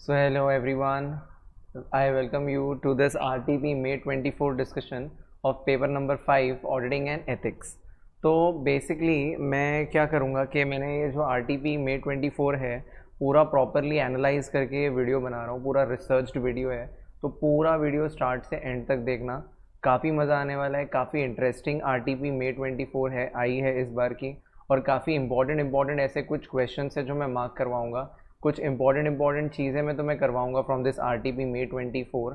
So hello everyone, I welcome you to this RTP May 24 discussion of paper number 5 Auditing and Ethics. तो basically मैं क्या करूँगा कि मैंने ये जो RTP May 24 है पूरा प्रॉपरली एनालाइज करके ये वीडियो बना रहा हूँ, पूरा रिसर्च्ड वीडियो है। तो पूरा वीडियो स्टार्ट से एंड तक देखना, काफ़ी मज़ा आने वाला है। काफ़ी इंटरेस्टिंग RTP May 24 है आई है इस बार की, और काफ़ी इंपॉर्टेंट ऐसे कुछ क्वेश्चन है जो मैं मार्क करवाऊँगा। कुछ इंपॉर्टेंट चीज़ें मैं तुम्हें करवाऊंगा from this RTP May 24।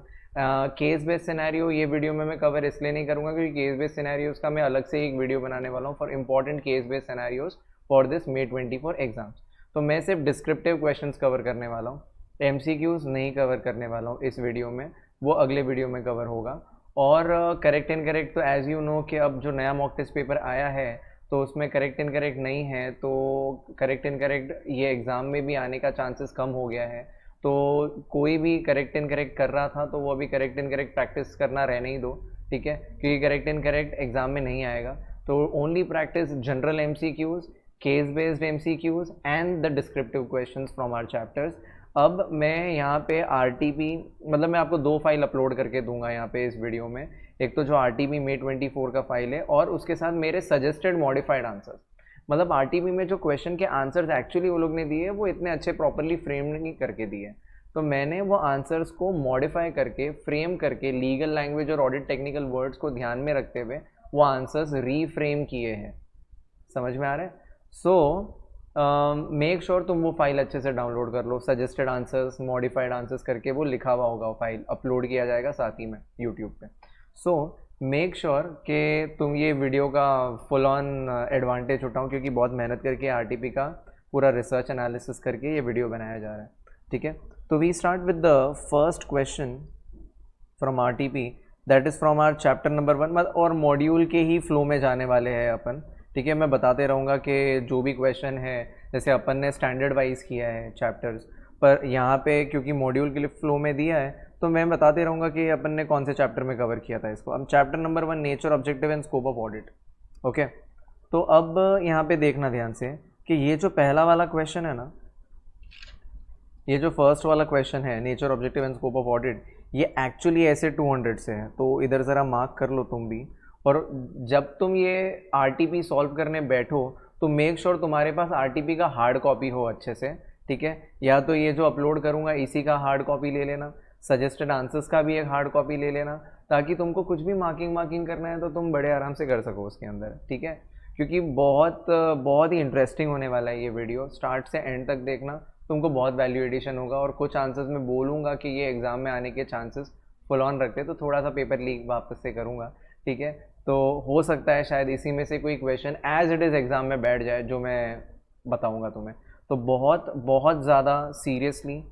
Case based scenario ये वीडियो में मैं कवर इसलिए नहीं करूंगा क्योंकि केस बेस्ड सिनेरियोज का मैं अलग से एक वीडियो बनाने वाला हूँ for important case based scenarios for this May 24 exams. तो मैं सिर्फ डिस्क्रिप्टिव क्वेश्चंस कवर करने वाला हूँ, MCQs नहीं कवर करने वाला हूँ इस वीडियो में, वो अगले वीडियो में कवर होगा। और करेक्ट एंड करेक्ट तो एज यू नो कि अब जो नया मॉक टेस्ट पेपर आया है तो उसमें करेक्ट एंड करेक्ट नहीं है, तो करेक्ट एंड करेक्ट ये एग्ज़ाम में भी आने का चांसेस कम हो गया है। तो कोई भी करेक्ट एंड करेक्ट कर रहा था तो वो अभी करेक्ट एंड करेक्ट प्रैक्टिस करना रहने ही दो, ठीक है, क्योंकि करेक्ट एंड करेक्ट एग्ज़ाम में नहीं आएगा। तो only practice general MCQs, case based MCQs and the descriptive questions from our chapters. अब मैं यहाँ पे RTP मतलब मैं आपको 2 फाइल अपलोड करके दूंगा यहाँ पे इस वीडियो में। एक तो जो RTP May 24 का फाइल है और उसके साथ मेरे सजेस्टेड मॉडिफाइड आंसर्स। मतलब RTP में जो क्वेश्चन के आंसर्स एक्चुअली वो लोग ने दिए वो इतने अच्छे प्रॉपरली फ्रेम नहीं करके दिए, तो मैंने वो आंसर्स को मॉडिफाई करके फ्रेम करके लीगल लैंग्वेज और ऑडिट टेक्निकल वर्ड्स को ध्यान में रखते हुए वो आंसर्स रीफ्रेम किए हैं। समझ में आ रहा है? सो मेक श्योर तुम वो फाइल अच्छे से डाउनलोड कर लो, सजेस्टेड आंसर्स मॉडिफाइड आंसर्स करके वो लिखा हुआ होगा, वो फाइल अपलोड किया जाएगा साथ ही में यूट्यूब पे। सो मेक श्योर कि तुम ये वीडियो का फुल ऑन एडवांटेज उठाओ, क्योंकि बहुत मेहनत करके RTP का पूरा रिसर्च एनालिसिस करके ये वीडियो बनाया जा रहा है, ठीक है। तो we start with the first question from RTP, that is from our chapter number 1 और मॉड्यूल के ही फ्लो में जाने वाले हैं अपन, ठीक है। मैं बताते रहूँगा कि जो भी क्वेश्चन है, जैसे अपन ने स्टैंडर्ड वाइज किया है चैप्टर्स, पर यहाँ पे क्योंकि मॉड्यूल के लिए फ्लो में दिया है तो मैं बताते रहूँगा कि अपन ने कौन से चैप्टर में कवर किया था इसको। अब chapter number 1 nature objective and scope of audit, okay. तो अब यहाँ पे देखना ध्यान से कि ये जो पहला वाला क्वेश्चन है ना, ये जो फर्स्ट वाला क्वेश्चन है nature objective and scope of audit, ये एक्चुअली ऐसे 200 से है, तो इधर ज़रा मार्क कर लो तुम भी। और जब तुम ये RTP सॉल्व करने बैठो तो मेक श्योर तुम्हारे पास RTP का हार्ड कॉपी हो अच्छे से, ठीक है। या तो ये जो अपलोड करूँगा इसी का हार्ड कॉपी ले लेना, सजेस्टेड आंसर्स का भी एक हार्ड कॉपी ले लेना, ताकि तुमको कुछ भी मार्किंग करना है तो तुम बड़े आराम से कर सको उसके अंदर, ठीक है। क्योंकि बहुत ही इंटरेस्टिंग होने वाला है ये वीडियो, स्टार्ट से एंड तक देखना, तुमको बहुत वैल्यू एडिशन होगा। और कुछ आंसर्स मैं बोलूँगा कि ये एग्ज़ाम में आने के चांसेस फुल ऑन रखते, तो थोड़ा सा पेपर लीक वापस से करूँगा, ठीक है। तो हो सकता है शायद इसी में से कोई question as it is exam में बैठ जाए जो मैं बताऊँगा तुम्हें। तो बहुत ज़्यादा सीरियसली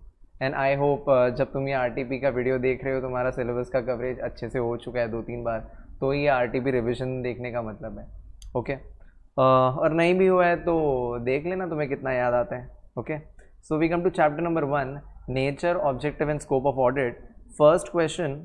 एंड आई होप जब तुम ये RTP का वीडियो देख रहे हो तुम्हारा सिलेबस का कवरेज अच्छे से हो चुका है 2-3 बार, तो ये RTP रिविजन देखने का मतलब है, ओके। और नहीं भी हुआ है तो देख लेना तुम्हें कितना याद आता है, okay. So we come to chapter number 1 nature objective and scope of audit. First question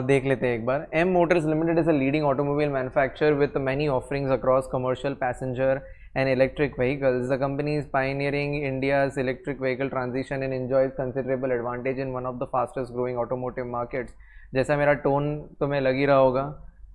देख लेते हैं एक बार। M Motors Limited is a leading automobile manufacturer with many offerings across commercial, passenger and electric vehicles. The company is pioneering India's electric vehicle transition and enjoys considerable advantage in one of the fastest growing automotive markets. जैसा मेरा tone तुम्हें लग ही रहा होगा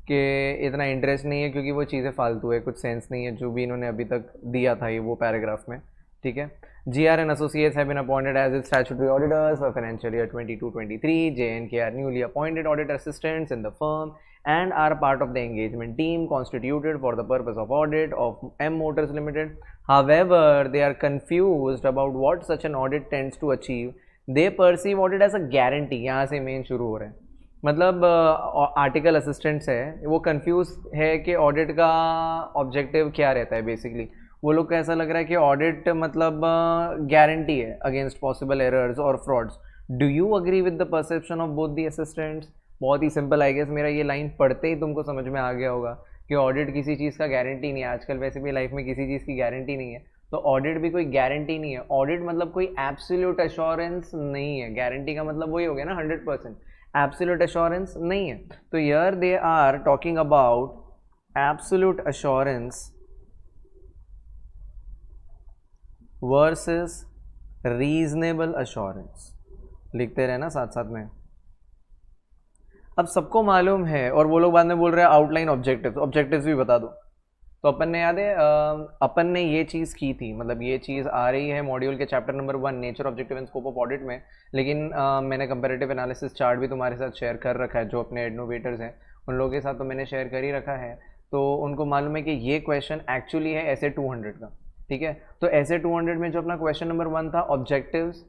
कि इतना interest नहीं है, क्योंकि वो चीज़ें फालतू है, कुछ सेंस नहीं है जो भी इन्होंने अभी तक दिया था ये वो पैराग्राफ में, ठीक है। GR and Associates have been appointed as its statutory auditors for financial year 22-23. J&K are newly appointed audit assistants in the firm and are part of the engagement team constituted for the purpose of audit of M Motors Limited. However, they are confused about what such an audit tends to achieve. They perceive audit as a guarantee. यहाँ से main शुरू हो रहे हैं। मतलब article assistants है वो confuse है कि ऑडिट का ऑब्जेक्टिव क्या रहता है। बेसिकली वो लोग को ऐसा लग रहा है कि ऑडिट मतलब गारंटी है अगेंस्ट पॉसिबल एरर्स और frauds. Do you agree with the perception of both the assistants? बहुत ही सिंपल, आई गेस मेरा ये लाइन पढ़ते ही तुमको समझ में आ गया होगा कि ऑडिट किसी चीज़ का गारंटी नहीं है। आजकल वैसे भी लाइफ में किसी चीज़ की गारंटी नहीं है, तो ऑडिट भी कोई गारंटी नहीं है। ऑडिट मतलब कोई एब्सोल्यूट एश्योरेंस नहीं है। गारंटी का मतलब वही हो गया ना 100%, एब्सोल्यूट एश्योरेंस नहीं है। तो here they are talking about absolute assurance versus reasonable assurance, लिखते रहना साथ साथ में। अब सबको मालूम है और वो लोग बाद में बोल रहे हैं आउटलाइन ऑब्जेक्टिव्स, ऑब्जेक्टिव्स भी बता दो। तो अपन ने याद है अपन ने ये चीज़ की थी, मतलब ये चीज़ आ रही है मॉड्यूल के chapter number 1 nature objective and scope of audit में, लेकिन मैंने कंपैरेटिव एनालिसिस चार्ट भी तुम्हारे साथ शेयर कर रखा है, जो अपने एडनोवेटर्स हैं उन लोगों के साथ तो मैंने शेयर कर ही रखा है। तो उनको मालूम है कि ये क्वेश्चन एक्चुअली है ऐसे 200 का, ठीक है। तो ऐसे 200 में जो अपना क्वेश्चन नंबर 1 था ऑब्जेक्टिव्स,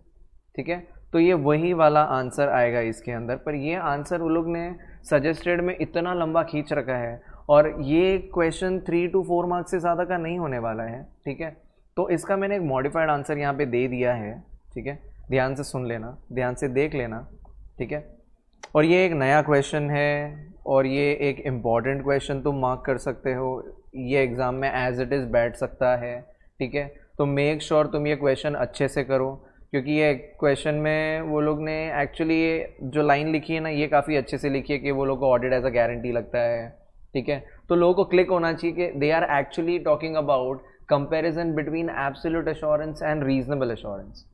ठीक है, तो ये वही वाला आंसर आएगा इसके अंदर। पर ये आंसर वो लोग ने सजेस्टेड में इतना लंबा खींच रखा है और ये क्वेश्चन 3 to 4 मार्क्स से ज़्यादा का नहीं होने वाला है, ठीक है। तो इसका मैंने एक मॉडिफाइड आंसर यहाँ पे दे दिया है, ठीक है। ध्यान से सुन लेना, ध्यान से देख लेना, ठीक है। और ये एक नया क्वेश्चन है और ये एक इम्पॉर्टेंट क्वेश्चन तुम मार्क कर सकते हो, ये एग्ज़ाम में एज इट इज़ बैठ सकता है, ठीक है। तो मेक श्योर तुम ये क्वेश्चन अच्छे से करो, क्योंकि ये क्वेश्चन में वो लोग ने एक्चुअली ये जो लाइन लिखी है ना, ये काफ़ी अच्छे से लिखी है कि वो लोग को ऑडिट एज अ गारंटी लगता है, ठीक है। तो लोगों को क्लिक होना चाहिए कि they are actually talking about comparison between absolute assurance and reasonable assurance.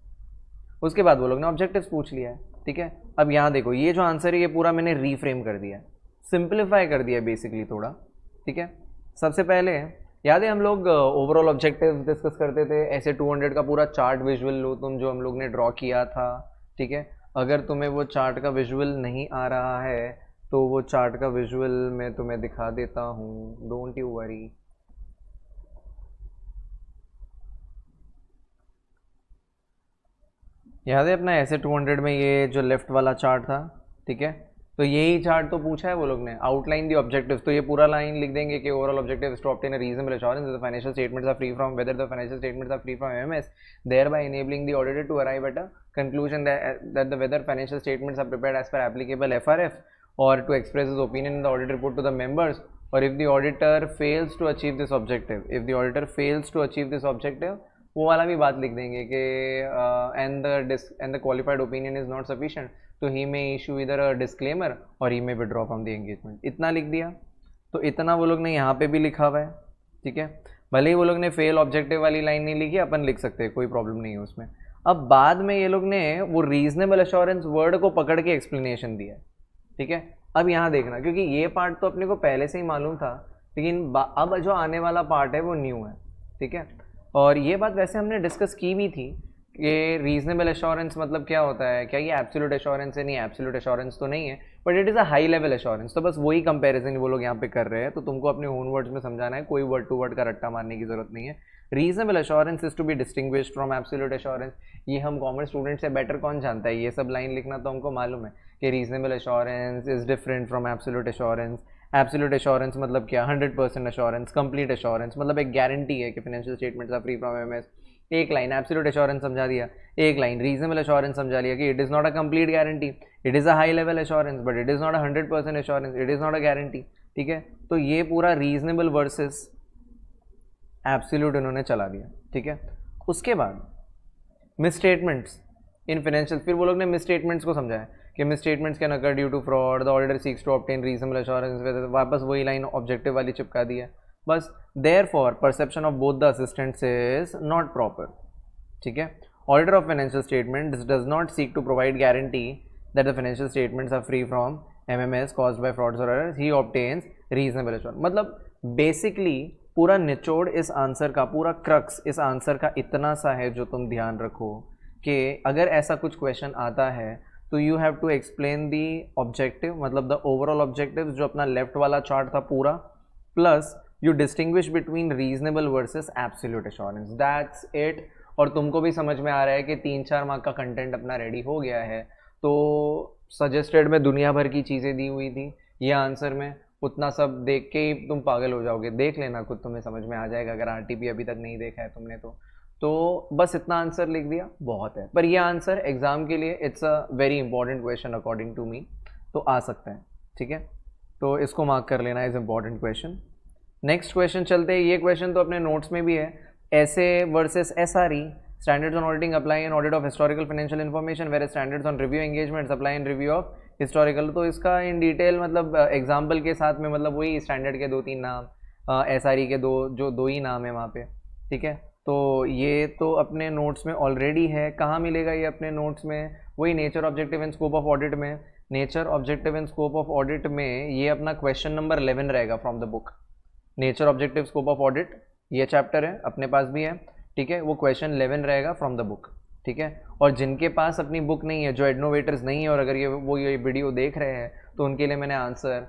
उसके बाद वो लोग ने ऑब्जेक्टिव्स पूछ लिया है, ठीक है। अब यहाँ देखो ये जो आंसर है ये पूरा मैंने रीफ्रेम कर दिया है, सिंप्लीफाई कर दिया बेसिकली थोड़ा, ठीक है। सबसे पहले याद है हम लोग ओवरऑल ऑब्जेक्टिव डिस्कस करते थे, ऐसे 200 का पूरा चार्ट विजुअल लो तुम, जो हम लोग ने ड्रॉ किया था, ठीक है। अगर तुम्हें वो चार्ट का विजुअल नहीं आ रहा है तो वो चार्ट का विजुअल मैं तुम्हें दिखा देता हूँ, डोंट यू वरी। याद है अपना ऐसे 200 में ये जो लेफ्ट वाला चार्ट था, ठीक है। तो यही चार्ट तो पूछा है वो लोग ने, आउटलाइन दी ऑब्जेक्टिव्स। तो ये पूरा लाइन लिख देंगे कि overall objective is to obtain a reasonable assurance the financial statements are free from whether the financial statements are free from MMS, thereby enabling the auditor to arrive at a conclusion that the whether financial statements are prepared as per applicable FRF, or to express his opinion in the audit report to the members, or if the auditor fails to achieve this objective, if the auditor fails to achieve this objective, वो वाला भी बात लिख देंगे कि and the qualified opinion is not sufficient, तो ही में issue इधर अ डिस्क्लेमर और ही में विड्रॉ फ्रॉम द एंगेजमेंट। इतना लिख दिया, तो इतना वो लोग ने यहाँ पे भी लिखा हुआ है, ठीक है। भले ही वो लोग ने फेल ऑब्जेक्टिव वाली लाइन नहीं लिखी, अपन लिख सकते हैं, कोई प्रॉब्लम नहीं है उसमें। अब बाद में ये लोग ने वो रीजनेबल एश्योरेंस वर्ड को पकड़ के एक्सप्लेनेशन दिया, ठीक है। अब यहाँ देखना, क्योंकि ये पार्ट तो अपने को पहले से ही मालूम था, लेकिन अब जो आने वाला पार्ट है वो न्यू है, ठीक है। और ये बात वैसे हमने डिस्कस की भी थी कि रीजनेबल एश्योरेंस मतलब क्या होता है, क्या ये एब्सोल्यूट एश्योरेंस है? नहीं, एब्सोल्यूट एश्योरेंस तो नहीं है, but it is a high level assurance. तो बस वही कंपैरिजन वो लोग यहाँ पे कर रहे हैं, तो तुमको अपने ओन वर्ड्स में समझाना है, कोई वर्ड टू वर्ड का रट्टा मारने की जरूरत नहीं है। Reasonable assurance is to be distinguished from absolute assurance. ये हम कॉमर्स स्टूडेंट से बेटर कौन जानता है, ये सब लाइन लिखना तो हमको मालूम है कि reasonable assurance is different from absolute assurance. Absolute assurance मतलब क्या? 100% एश्योरेंस। कंप्लीट एश्योरेंस मतलब एक गारंटी है कि financial statements are free from MS. एक लाइन एब्सोल्यूट एश्योरेंस समझा दिया, एक लाइन रीजनेबल एश्योरेंस समझा लिया कि it is not a complete guarantee, it is a high level assurance, but it is not a 100% assurance, it is not a guarantee, ठीक है। तो ये पूरा रीजनेबल वर्सेस एब्सोल्यूट इन्होंने चला दिया, ठीक है। उसके बाद मिसस्टेटमेंट्स इन फाइनेंशियल, फिर वो लोग ने मिसस्टेटमेंट्स को समझाया कि misstatements can occur due to fraud, the auditor seeks to obtain reasonable assurance, वापस वही लाइन ऑब्जेक्टिव वाली चिपका दी है बस। Therefore perception of both the assistants is not proper, ठीक है। Auditor of financial statements does not seek to provide guarantee that the financial statements are free from MMS caused by frauds और errors, he obtains reasonable assurance. मतलब basically पूरा निचोड़ इस answer का, पूरा crux इस आंसर का इतना सा है जो तुम ध्यान रखो कि अगर ऐसा कुछ क्वेश्चन आता है तो you have to explain the objective, मतलब द ओवरऑल ऑब्जेक्टिव जो अपना लेफ्ट वाला चार्ट था पूरा, plus you distinguish between reasonable versus absolute assurance, that's it. और तुमको भी समझ में आ रहा है कि 3-4 मार्क का कंटेंट अपना रेडी हो गया है। तो सजेस्टेड में दुनिया भर की चीज़ें दी हुई थी, ये आंसर में उतना सब देख के ही तुम पागल हो जाओगे। देख लेना खुद, तुम्हें समझ में आ जाएगा अगर आरटीपी अभी तक नहीं देखा है तुमने तो बस इतना आंसर लिख दिया बहुत है। पर ये आंसर एग्जाम के लिए it's a very important question according to me, तो आ सकता है, ठीक है। तो इसको मार्क कर लेना is important question. Next question चलते हैं, ये क्वेश्चन तो अपने नोट्स में भी है। SA versus SRE, standards on auditing apply in audit of historical financial information, where standards on review engagements apply in review of historical. तो इसका इन डिटेल मतलब एग्जाम्पल के साथ में, मतलब वही स्टैंडर्ड के 2-3 नाम, एसआरई के दो ही नाम है वहाँ पे, ठीक है। तो ये तो अपने नोट्स में ऑलरेडी है। कहाँ मिलेगा ये अपने नोट्स में? वही nature, objective and scope of audit में। Nature, objective and scope of audit में ये अपना क्वेश्चन नंबर 11 रहेगा from the book. Nature, objective, scope of audit ये चैप्टर है, अपने पास भी है, ठीक है। वो क्वेश्चन 11 रहेगा फ्रॉम द बुक, ठीक है। और जिनके पास अपनी बुक नहीं है, जो एडनोवेटर्स नहीं है, और अगर ये वीडियो देख रहे हैं, तो उनके लिए मैंने आंसर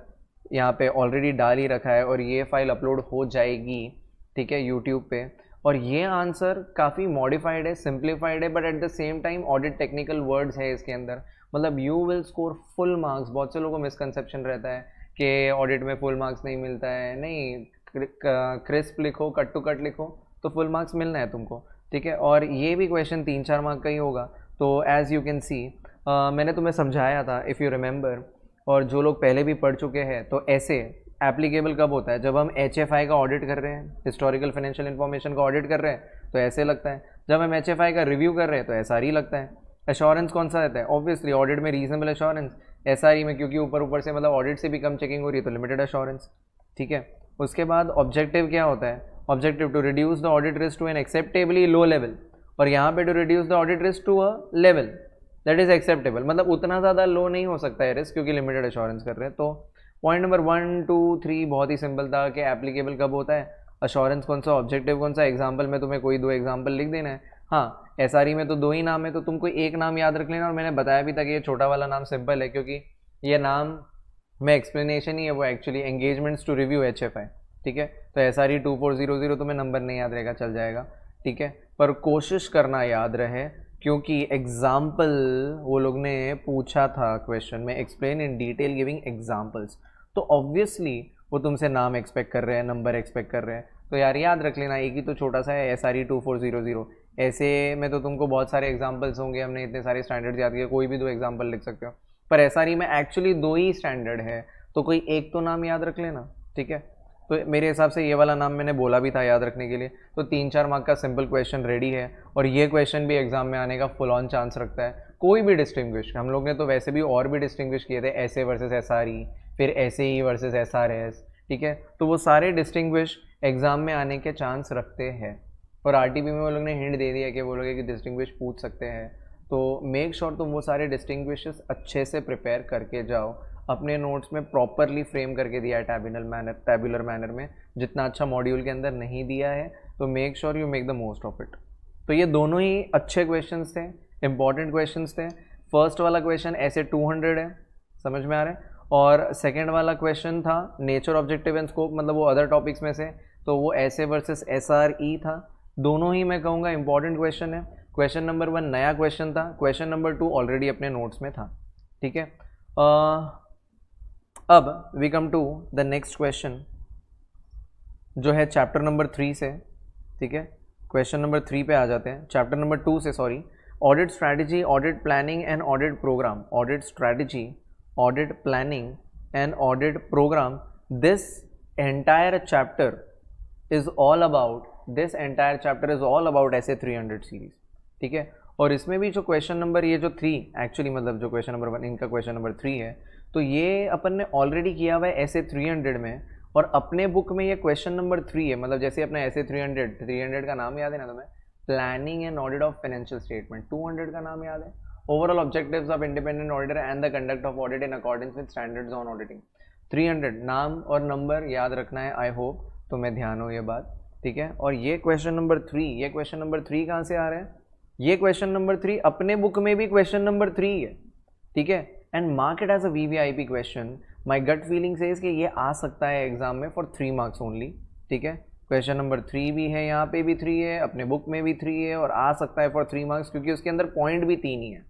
यहाँ पे ऑलरेडी डाल ही रखा है और ये फाइल अपलोड हो जाएगी, ठीक है, यूट्यूब पे। और ये आंसर काफ़ी मॉडिफाइड है, सिंप्लीफाइड है, but at the same time audit technical words है इसके अंदर। मतलब you will score full marks. बहुत से लोगों को मिसकंसेप्शन रहता है कि ऑडिट में फुल मार्क्स नहीं मिलता है। नहीं, क्रिस्प लिखो, कट टू कट लिखो, तो फुल मार्क्स मिलना है तुमको, ठीक है। और ये भी क्वेश्चन 3-4 मार्क का ही होगा। तो एज़ यू कैन सी, मैंने तुम्हें समझाया था, इफ़ यू रिमेंबर, और जो लोग पहले भी पढ़ चुके हैं, तो ऐसे एप्लीकेबल कब होता है? जब हम HFI का ऑडिट कर रहे हैं, हिस्टोरिकल फाइनेंशियल इन्फॉर्मेशन का ऑडिट कर रहे हैं, तो ऐसे लगता है। जब हम HFI का रिव्यू कर रहे हैं, तो SRE लगता है। एश्योरेंस कौन सा रहता है? ऑब्वियसली ऑडिट में रीजनेबल एश्योरेंस। SRE में क्योंकि ऊपर ऊपर से मतलब ऑडिट से भी कम चेकिंग हो रही है, तो लिमिटेड एश्योरेंस, ठीक है। उसके बाद ऑब्जेक्टिव क्या होता है? Objective to reduce the audit risk to an acceptably low level, और यहाँ पे to reduce the audit risk to a level that is acceptable. मतलब उतना ज़्यादा लो नहीं हो सकता है रिस्क, क्योंकि लिमिटेड एश्योरेंस कर रहे हैं। तो पॉइंट नंबर 1, 2, 3 बहुत ही सिंपल था कि एप्लीकेबल कब होता है, एश्योरेंस कौन सा, ऑब्जेक्टिव कौन सा। एग्जाम्पल में तुम्हें कोई 2 एग्जाम्पल लिख देना है। हाँ, SRE में तो 2 ही नाम है, तो तुम कोई एक नाम याद रख लेना। और मैंने बताया भी था कि ये छोटा वाला नाम सिंपल है, क्योंकि ये नाम में एक्सप्लेनेशन ही है, वो actually engagements to review HFI, ठीक है। तो SRE 2400 तुम्हें नंबर नहीं याद रहेगा, चल जाएगा, ठीक है। पर कोशिश करना याद रहे, क्योंकि एग्जाम्पल वो लोग ने पूछा था क्वेश्चन में, explain in detail giving examples. तो ऑब्वियसली वो तुमसे नाम एक्सपेक्ट कर रहे हैं, नंबर एक्सपेक्ट कर रहे हैं। तो यार याद रख लेना, एक ही तो छोटा सा है, SRE 2400। ऐसे में तो तुमको बहुत सारे एग्जाम्पल्स होंगे, हमने इतने सारे स्टैंडर्ड्स याद किए, कोई भी 2 एग्जाम्पल लिख सकते हो। पर SRE में एक्चुअली 2 ही स्टैंडर्ड है, तो कोई एक तो नाम याद रख लेना, ठीक है। तो मेरे हिसाब से ये वाला नाम मैंने बोला भी था याद रखने के लिए। तो 3-4 मार्क का सिंपल क्वेश्चन रेडी है, और ये क्वेश्चन भी एग्जाम में आने का फुल ऑन चांस रखता है। कोई भी डिस्टिंग्विश, हम लोग ने तो वैसे भी और भी डिस्टिंग्विश किए थे, ऐसे वर्सेस SRE, फिर SAE वर्सेस SRS, ठीक है। तो वो सारे डिस्टिंग्विश एग्जाम में आने के चांस रखते हैं। और RTP में वो लोग ने हिंट दे दिया कि वो लोग कि डिस्टिंग्विश पूछ सकते हैं। तो मेक श्योर तुम वो सारे डिस्टिंग्विशेस अच्छे से प्रिपेयर करके जाओ। अपने नोट्स में प्रॉपरली फ्रेम करके दिया है टैबुलर मैनर में, जितना अच्छा मॉड्यूल के अंदर नहीं दिया है। तो make sure you make the most of it. तो ये दोनों ही अच्छे क्वेश्चंस थे, इंपॉर्टेंट क्वेश्चंस थे। फर्स्ट वाला क्वेश्चन ऐसे 200 है, समझ में आ रहा है। और सेकेंड वाला क्वेश्चन था नेचर, ऑब्जेक्टिव एंड स्कोप, मतलब वो अदर टॉपिक्स में से, तो वो ऐसे वर्सेस SRE था। दोनों ही मैं कहूँगा इंपॉर्टेंट क्वेश्चन है। क्वेश्चन नंबर 1 नया क्वेश्चन था, क्वेश्चन नंबर 2 ऑलरेडी अपने नोट्स में था, ठीक है। अब we come to the next question, जो है चैप्टर नंबर 3 से, ठीक है। क्वेश्चन नंबर 3 पे आ जाते हैं, चैप्टर नंबर 2 से, sorry. Audit strategy, audit planning and audit programme. Audit strategy, audit planning and audit programme. This entire chapter is all about SA 300 series, ठीक है। और इसमें भी जो क्वेश्चन नंबर, ये जो 3 एक्चुअली, मतलब जो क्वेश्चन नंबर 1, इनका क्वेश्चन नंबर 3 है, तो ये अपन ने ऑलरेडी किया हुआ है SA 300 में। और अपने बुक में ये क्वेश्चन नंबर 3 है, मतलब जैसे अपना SA 300 का नाम याद है ना तुम्हें, planning and audit of financial statement. 200 का नाम याद है, overall objectives of independent auditor and the conduct of audit in accordance with standards on auditing. 300 नाम और नंबर याद रखना है, आई होप तुम्हें ध्यान हो ये बात, ठीक है। और ये क्वेश्चन नंबर 3, ये क्वेश्चन नंबर 3 कहाँ से आ रहा है? ये क्वेश्चन नंबर 3 अपने बुक में भी क्वेश्चन नंबर 3 है, ठीक है। And mark it as a VVIP question. My gut feeling says कि ये आ सकता है एग्जाम में फॉर 3 मार्क्स ओनली, ठीक है। क्वेश्चन नंबर 3 भी है, यहाँ पे भी 3 है, अपने बुक में भी 3 है, और आ सकता है फॉर 3 मार्क्स, क्योंकि उसके अंदर पॉइंट भी 3 ही है,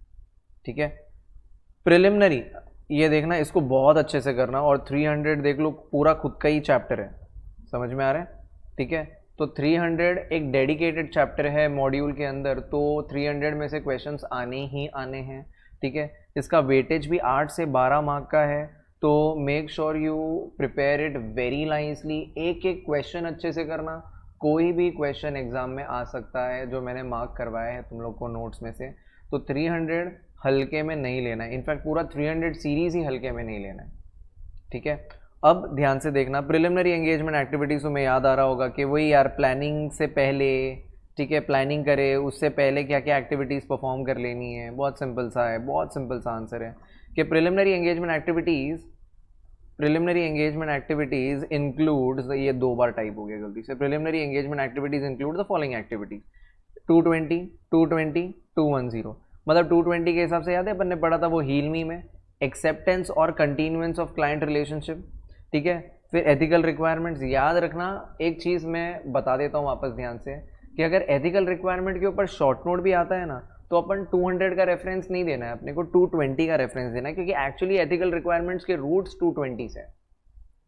ठीक है। प्रिलिमिनरी ये देखना, इसको बहुत अच्छे से करना। और 300 देख लो, पूरा खुद का ही चैप्टर है, समझ में आ रहा है, ठीक है। तो 300 एक डेडिकेटेड चैप्टर है मॉड्यूल के अंदर, तो 300 में से क्वेश्चंस आने ही आने हैं, ठीक है। इसका वेटेज भी 8 से 12 मार्क का है। तो make sure you prepare it very nicely. एक एक क्वेश्चन अच्छे से करना, कोई भी क्वेश्चन एग्जाम में आ सकता है, जो मैंने मार्क करवाया है तुम लोग को नोट्स में से। तो 300 हल्के में नहीं लेना है, इनफैक्ट पूरा 300 सीरीज ही हल्के में नहीं लेना है, ठीक है। अब ध्यान से देखना, प्रिलिमिनरी एंगेजमेंट एक्टिविटीज़ में याद आ रहा होगा कि वही यार, प्लानिंग से पहले ठीक है, प्लानिंग करे उससे पहले क्या क्या एक्टिविटीज़ परफॉर्म कर लेनी है। बहुत सिंपल सा है, बहुत सिंपल सा आंसर है कि प्रिलिमिनरी एंगेजमेंट एक्टिविटीज़ इंक्लूड्स, ये 2 बार टाइप हो गया गलती से, preliminary engagement activities include the following activities 220, 220, 210। मतलब 220 के हिसाब से याद है अपन ने पढ़ा था वो हील मी में, एक्सेप्टेंस और कंटिन्यूएंस ऑफ क्लाइंट रिलेशनशिप। ठीक है, फिर एथिकल रिक्वायरमेंट्स याद रखना। एक चीज़ मैं बता देता हूँ वापस ध्यान से कि अगर एथिकल रिक्वायरमेंट के ऊपर शॉर्ट नोट भी आता है ना, तो अपन 200 का रेफरेंस नहीं देना है, अपने को 220 का रेफरेंस देना है, क्योंकि एक्चुअली एथिकल रिक्वायरमेंट्स के रूट्स 220 से।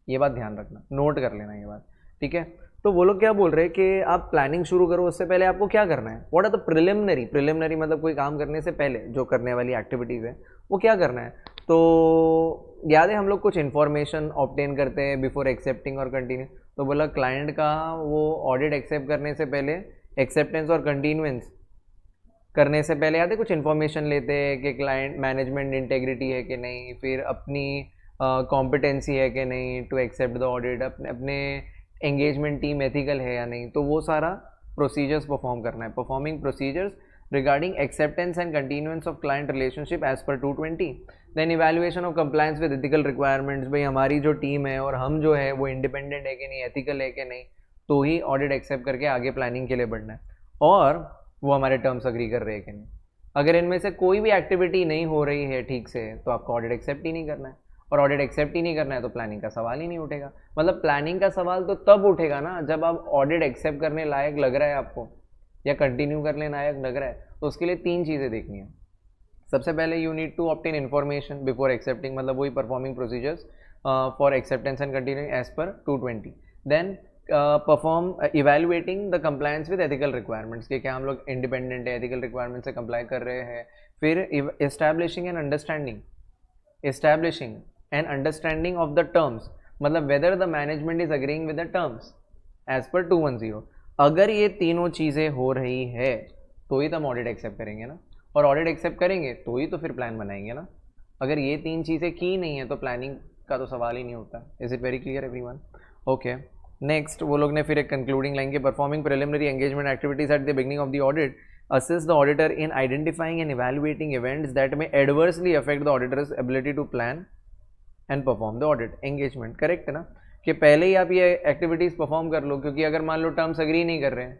ये बात ध्यान रखना, नोट कर लेना ये बात। ठीक है, तो वो लोग क्या बोल रहे हैं कि आप प्लानिंग शुरू करो उससे पहले आपको क्या करना है, व्हाट आर द प्रिलिमिनरी मतलब कोई काम करने से पहले जो करने वाली एक्टिविटीज़ है वो क्या करना है। तो याद है हम लोग कुछ इन्फॉर्मेशन ऑब्टेन करते हैं बिफोर एक्सेप्टिंग और कंटिन्यू। तो बोला क्लाइंट का वो ऑडिट एक्सेप्ट करने से पहले, एक्सेप्टेंस और कंटिन्यूएंस करने से पहले याद है कुछ इन्फॉर्मेशन लेते हैं कि क्लाइंट मैनेजमेंट इंटेग्रिटी है कि नहीं, फिर अपनी कॉम्पिटेंसी है कि नहीं टू एक्सेप्ट द ऑडिट, अपने एंगेजमेंट टीम एथिकल है या नहीं। तो वो सारा प्रोसीजर्स परफॉर्म करना है, performing procedures regarding acceptance and continuance of client relationship as per 220। Then evaluation of compliance with ethical requirements, भाई हमारी जो टीम है और हम जो है वो इंडिपेंडेंट है कि नहीं, एथिकल है कि नहीं, तो ही ऑडिट एक्सेप्ट करके आगे प्लानिंग के लिए बढ़ना है। और वो हमारे टर्म्स अग्री कर रहे हैं कि नहीं। अगर इनमें से कोई भी एक्टिविटी नहीं हो रही है ठीक से तो आपको ऑडिट एक्सेप्ट ही नहीं करना है, और ऑडिट एक्सेप्ट ही नहीं करना है तो प्लानिंग का सवाल ही नहीं उठेगा। मतलब प्लानिंग का सवाल तो तब उठेगा ना जब आप ऑडिट एक्सेप्ट करने लायक लग रहा है आपको, या कंटिन्यू करने लायक लग रहा है। तो उसके लिए 3 चीज़ें देखनी है। सबसे पहले you need to obtain information before accepting, मतलब वही performing procedures for acceptance and continuing as per 220। Then perform evaluating the compliance with ethical requirements, कि क्या हम लोग इंडिपेंडेंट है, एथिकल रिक्वायरमेंट से कंप्लाई कर रहे हैं। फिर establishing and understanding of the terms, मतलब whether the management is agreeing with the terms as per 210। अगर ये तीनों चीज़ें हो रही है तो ही तो हम ऑडिट एक्सेप्ट करेंगे ना, और ऑडिट एक्सेप्ट करेंगे तो ही तो फिर प्लान बनाएंगे ना। अगर ये 3 चीज़ें की नहीं है तो प्लानिंग का तो सवाल ही नहीं होता। Is it very clear everyone? Okay, next वो लोग ने फिर एक कंक्लूडिंग लाइन के performing preliminary engagement activities at the beginning of the audit assist the auditor in identifying and evaluating events that may adversely affect the auditor's ability to plan and perform the audit engagement। Correct है ना, कि पहले ही आप ये activities perform कर लो, क्योंकि अगर मान लो टर्म्स अग्री नहीं कर रहे हैं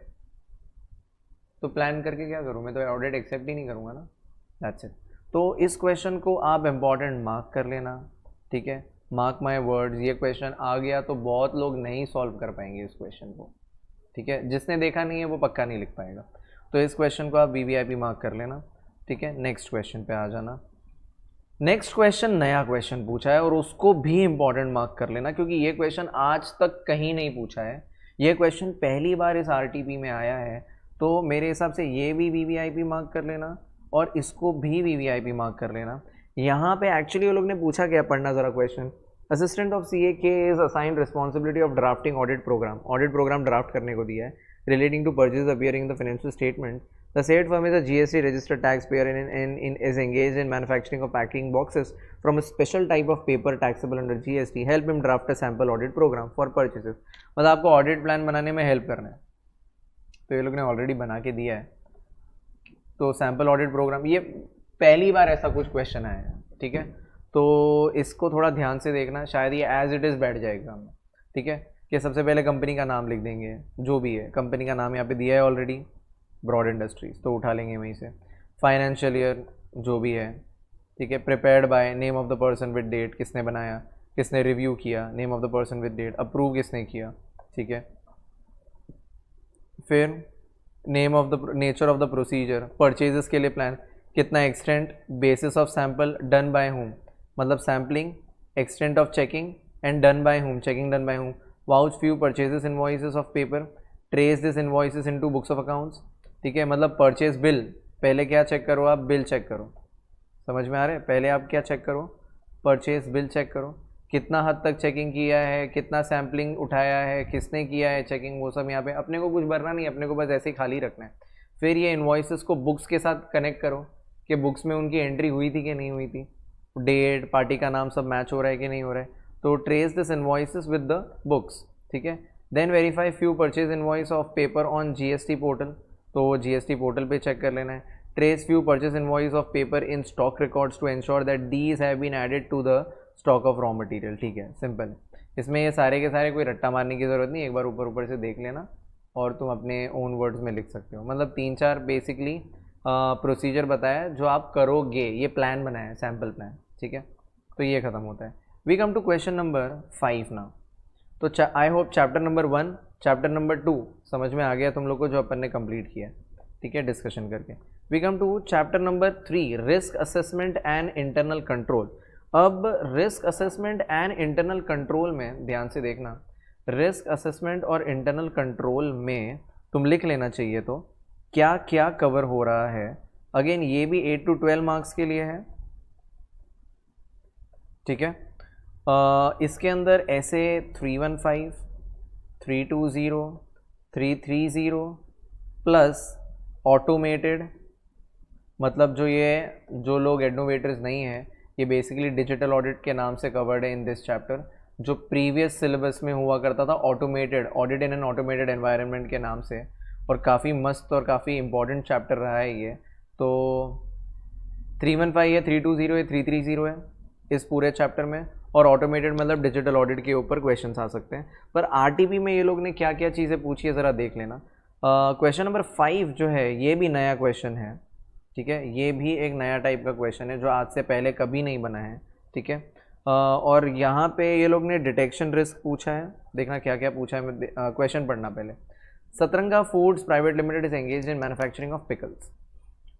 तो प्लान करके क्या करूँ मैं, तो ऑडिट एक्सेप्ट ही नहीं करूँगा ना। That's it. तो इस क्वेश्चन को आप इम्पॉर्टेंट मार्क कर लेना, ठीक है, मार्क माई वर्ड्स। ये क्वेश्चन आ गया तो बहुत लोग नहीं सॉल्व कर पाएंगे इस क्वेश्चन को, ठीक है, जिसने देखा नहीं है वो पक्का नहीं लिख पाएगा। तो इस क्वेश्चन को आप VVIP मार्क कर लेना, ठीक है। नेक्स्ट क्वेश्चन पे आ जाना। नेक्स्ट क्वेश्चन नया क्वेश्चन पूछा है और उसको भी इंपॉर्टेंट मार्क कर लेना, क्योंकि ये क्वेश्चन आज तक कहीं नहीं पूछा है। ये क्वेश्चन पहली बार इस RTP में आया है, तो मेरे हिसाब से ये भी VVIP मार्क कर लेना और इसको भी VVIP मार्क कर लेना। यहाँ पे एक्चुअली वो लोग ने पूछा क्या, पढ़ना ज़रा question. Assistant of CA is assigned responsibility of drafting audit programme draft करने को दिया है relating to purchases appearing in the financial statement. The said firm is a GST registered taxpayer and is engaged in manufacturing of packing boxes from a special type of paper taxable under GST. Help him draft a sample audit program for purchases. मतलब आपको audit plan बनाने में help करना है, तो ये लोग ने ऑलरेडी बना के दिया है। तो सैम्पल ऑडिट प्रोग्राम, ये पहली बार ऐसा कुछ क्वेश्चन आया है, ठीक है, तो इसको थोड़ा ध्यान से देखना, शायद ये एज इट इज़ बैठ जाएगा हमें, ठीक है। कि सबसे पहले कंपनी का नाम लिख देंगे, जो भी है कंपनी का नाम यहाँ पे दिया है ऑलरेडी, ब्रॉड इंडस्ट्रीज, तो उठा लेंगे वहीं से। फाइनेंशियल ईयर जो भी है, ठीक है। Prepared by, name of the person with date, किसने बनाया, किसने रिव्यू किया, name of the person with date, approve किसने किया, ठीक है। फिर name of the nature of the procedure, purchases के लिए प्लान, कितना extent, basis of sample, done by whom, मतलब sampling, extent of checking and done by whom, checking done by whom, vouch few purchases invoices of paper, trace this invoices into books of accounts, ठीक है। मतलब purchase bill, पहले क्या check करो आप, bill check करो, समझ में आ रहा है, पहले आप क्या चेक करो, परचेज बिल चेक करो, कितना हद तक चेकिंग किया है, कितना सैम्पलिंग उठाया है, किसने किया है चेकिंग, वो सब यहाँ पे अपने को कुछ भरना नहीं, अपने को बस ऐसे ही खाली रखना है। फिर ये इनवॉइसेस को बुक्स के साथ कनेक्ट करो कि बुक्स में उनकी एंट्री हुई थी कि नहीं हुई थी, डेट, पार्टी का नाम सब मैच हो रहा है कि नहीं हो रहा है, तो trace this invoices with the books, ठीक है। Then verify few purchase invoice of paper on GST portal, तो जीएसटी पोर्टल पे चेक कर लेना है। Trace few purchase invoice of paper in stock records to ensure that these have been added to the stock of raw material. ठीक है, simple. इसमें ये सारे के सारे कोई रट्टा मारने की ज़रूरत नहीं, एक बार ऊपर ऊपर से देख लेना और तुम अपने ओन वर्ड्स में लिख सकते हो। मतलब 3-4 बेसिकली प्रोसीजर बताया जो आप करोगे, ये प्लान बनाया है, सैम्पल प्लान। ठीक है, तो ये ख़त्म होता है। We come to question number 5 ना। तो I hope chapter number 1 chapter number 2 समझ में आ गया तुम लोग को, जो अपन ने कंप्लीट किया। ठीक है, डिस्कशन करके। We come to chapter number 3 risk assessment and internal control. अब risk assessment and internal control में ध्यान से देखना, रिस्क असेसमेंट और इंटरनल कंट्रोल में तुम लिख लेना चाहिए तो क्या क्या कवर हो रहा है। अगेन ये भी 8 to 12 मार्क्स के लिए है। ठीक है, इसके अंदर ऐसे 315, 320, 330 प्लस ऑटोमेटेड, मतलब जो लोग एडनोवेटर्स नहीं हैं, ये बेसिकली डिजिटल ऑडिट के नाम से कवर्ड है इन दिस चैप्टर, जो प्रीवियस सिलेबस में हुआ करता था automated audit in an automated environment के नाम से, और काफ़ी मस्त और काफ़ी इंपॉर्टेंट चैप्टर रहा है ये। तो 315 है, 320 है, 330 है इस पूरे चैप्टर में, और ऑटोमेटेड मतलब डिजिटल ऑडिट के ऊपर क्वेश्चंस आ सकते हैं। पर आरटीपी में ये लोग ने क्या क्या चीज़ें पूछी है ज़रा देख लेना। क्वेश्चन नंबर 5 जो है ये भी नया क्वेश्चन है। ठीक है, ये भी एक नया टाइप का क्वेश्चन है जो आज से पहले कभी नहीं बना है। ठीक है, और यहाँ पे ये लोग ने डिटेक्शन रिस्क पूछा है। देखना क्या क्या पूछा है, क्वेश्चन पढ़ना पहले। Satranga foods private limited is engaged in manufacturing of pickles.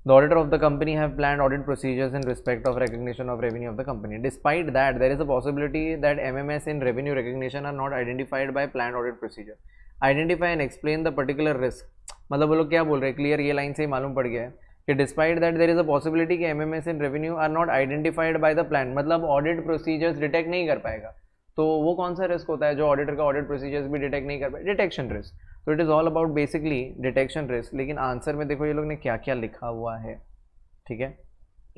The auditor of the company have planned audit procedures in respect of recognition of revenue of the company. Despite that, there is a possibility that MMS in revenue recognition are not identified by planned audit procedure. Identify and explain the particular risk. मतलब वो लोग क्या बोल रहे हैं, clear ये line से ही मालूम पड़ गया है कि despite that there is a possibility कि MMS in revenue are not identified by the plan, मतलब ऑडिट प्रोसीजर्स डिटेक्ट नहीं कर पाएगा। तो वो कौन सा रिस्क होता है जो ऑडिटर का ऑडिट प्रोसीजर्स भी डिटेक्ट नहीं कर पाए? Detection risk. तो it is all about basically detection risk. लेकिन आंसर में देखो ये लोग ने क्या क्या लिखा हुआ है। ठीक है,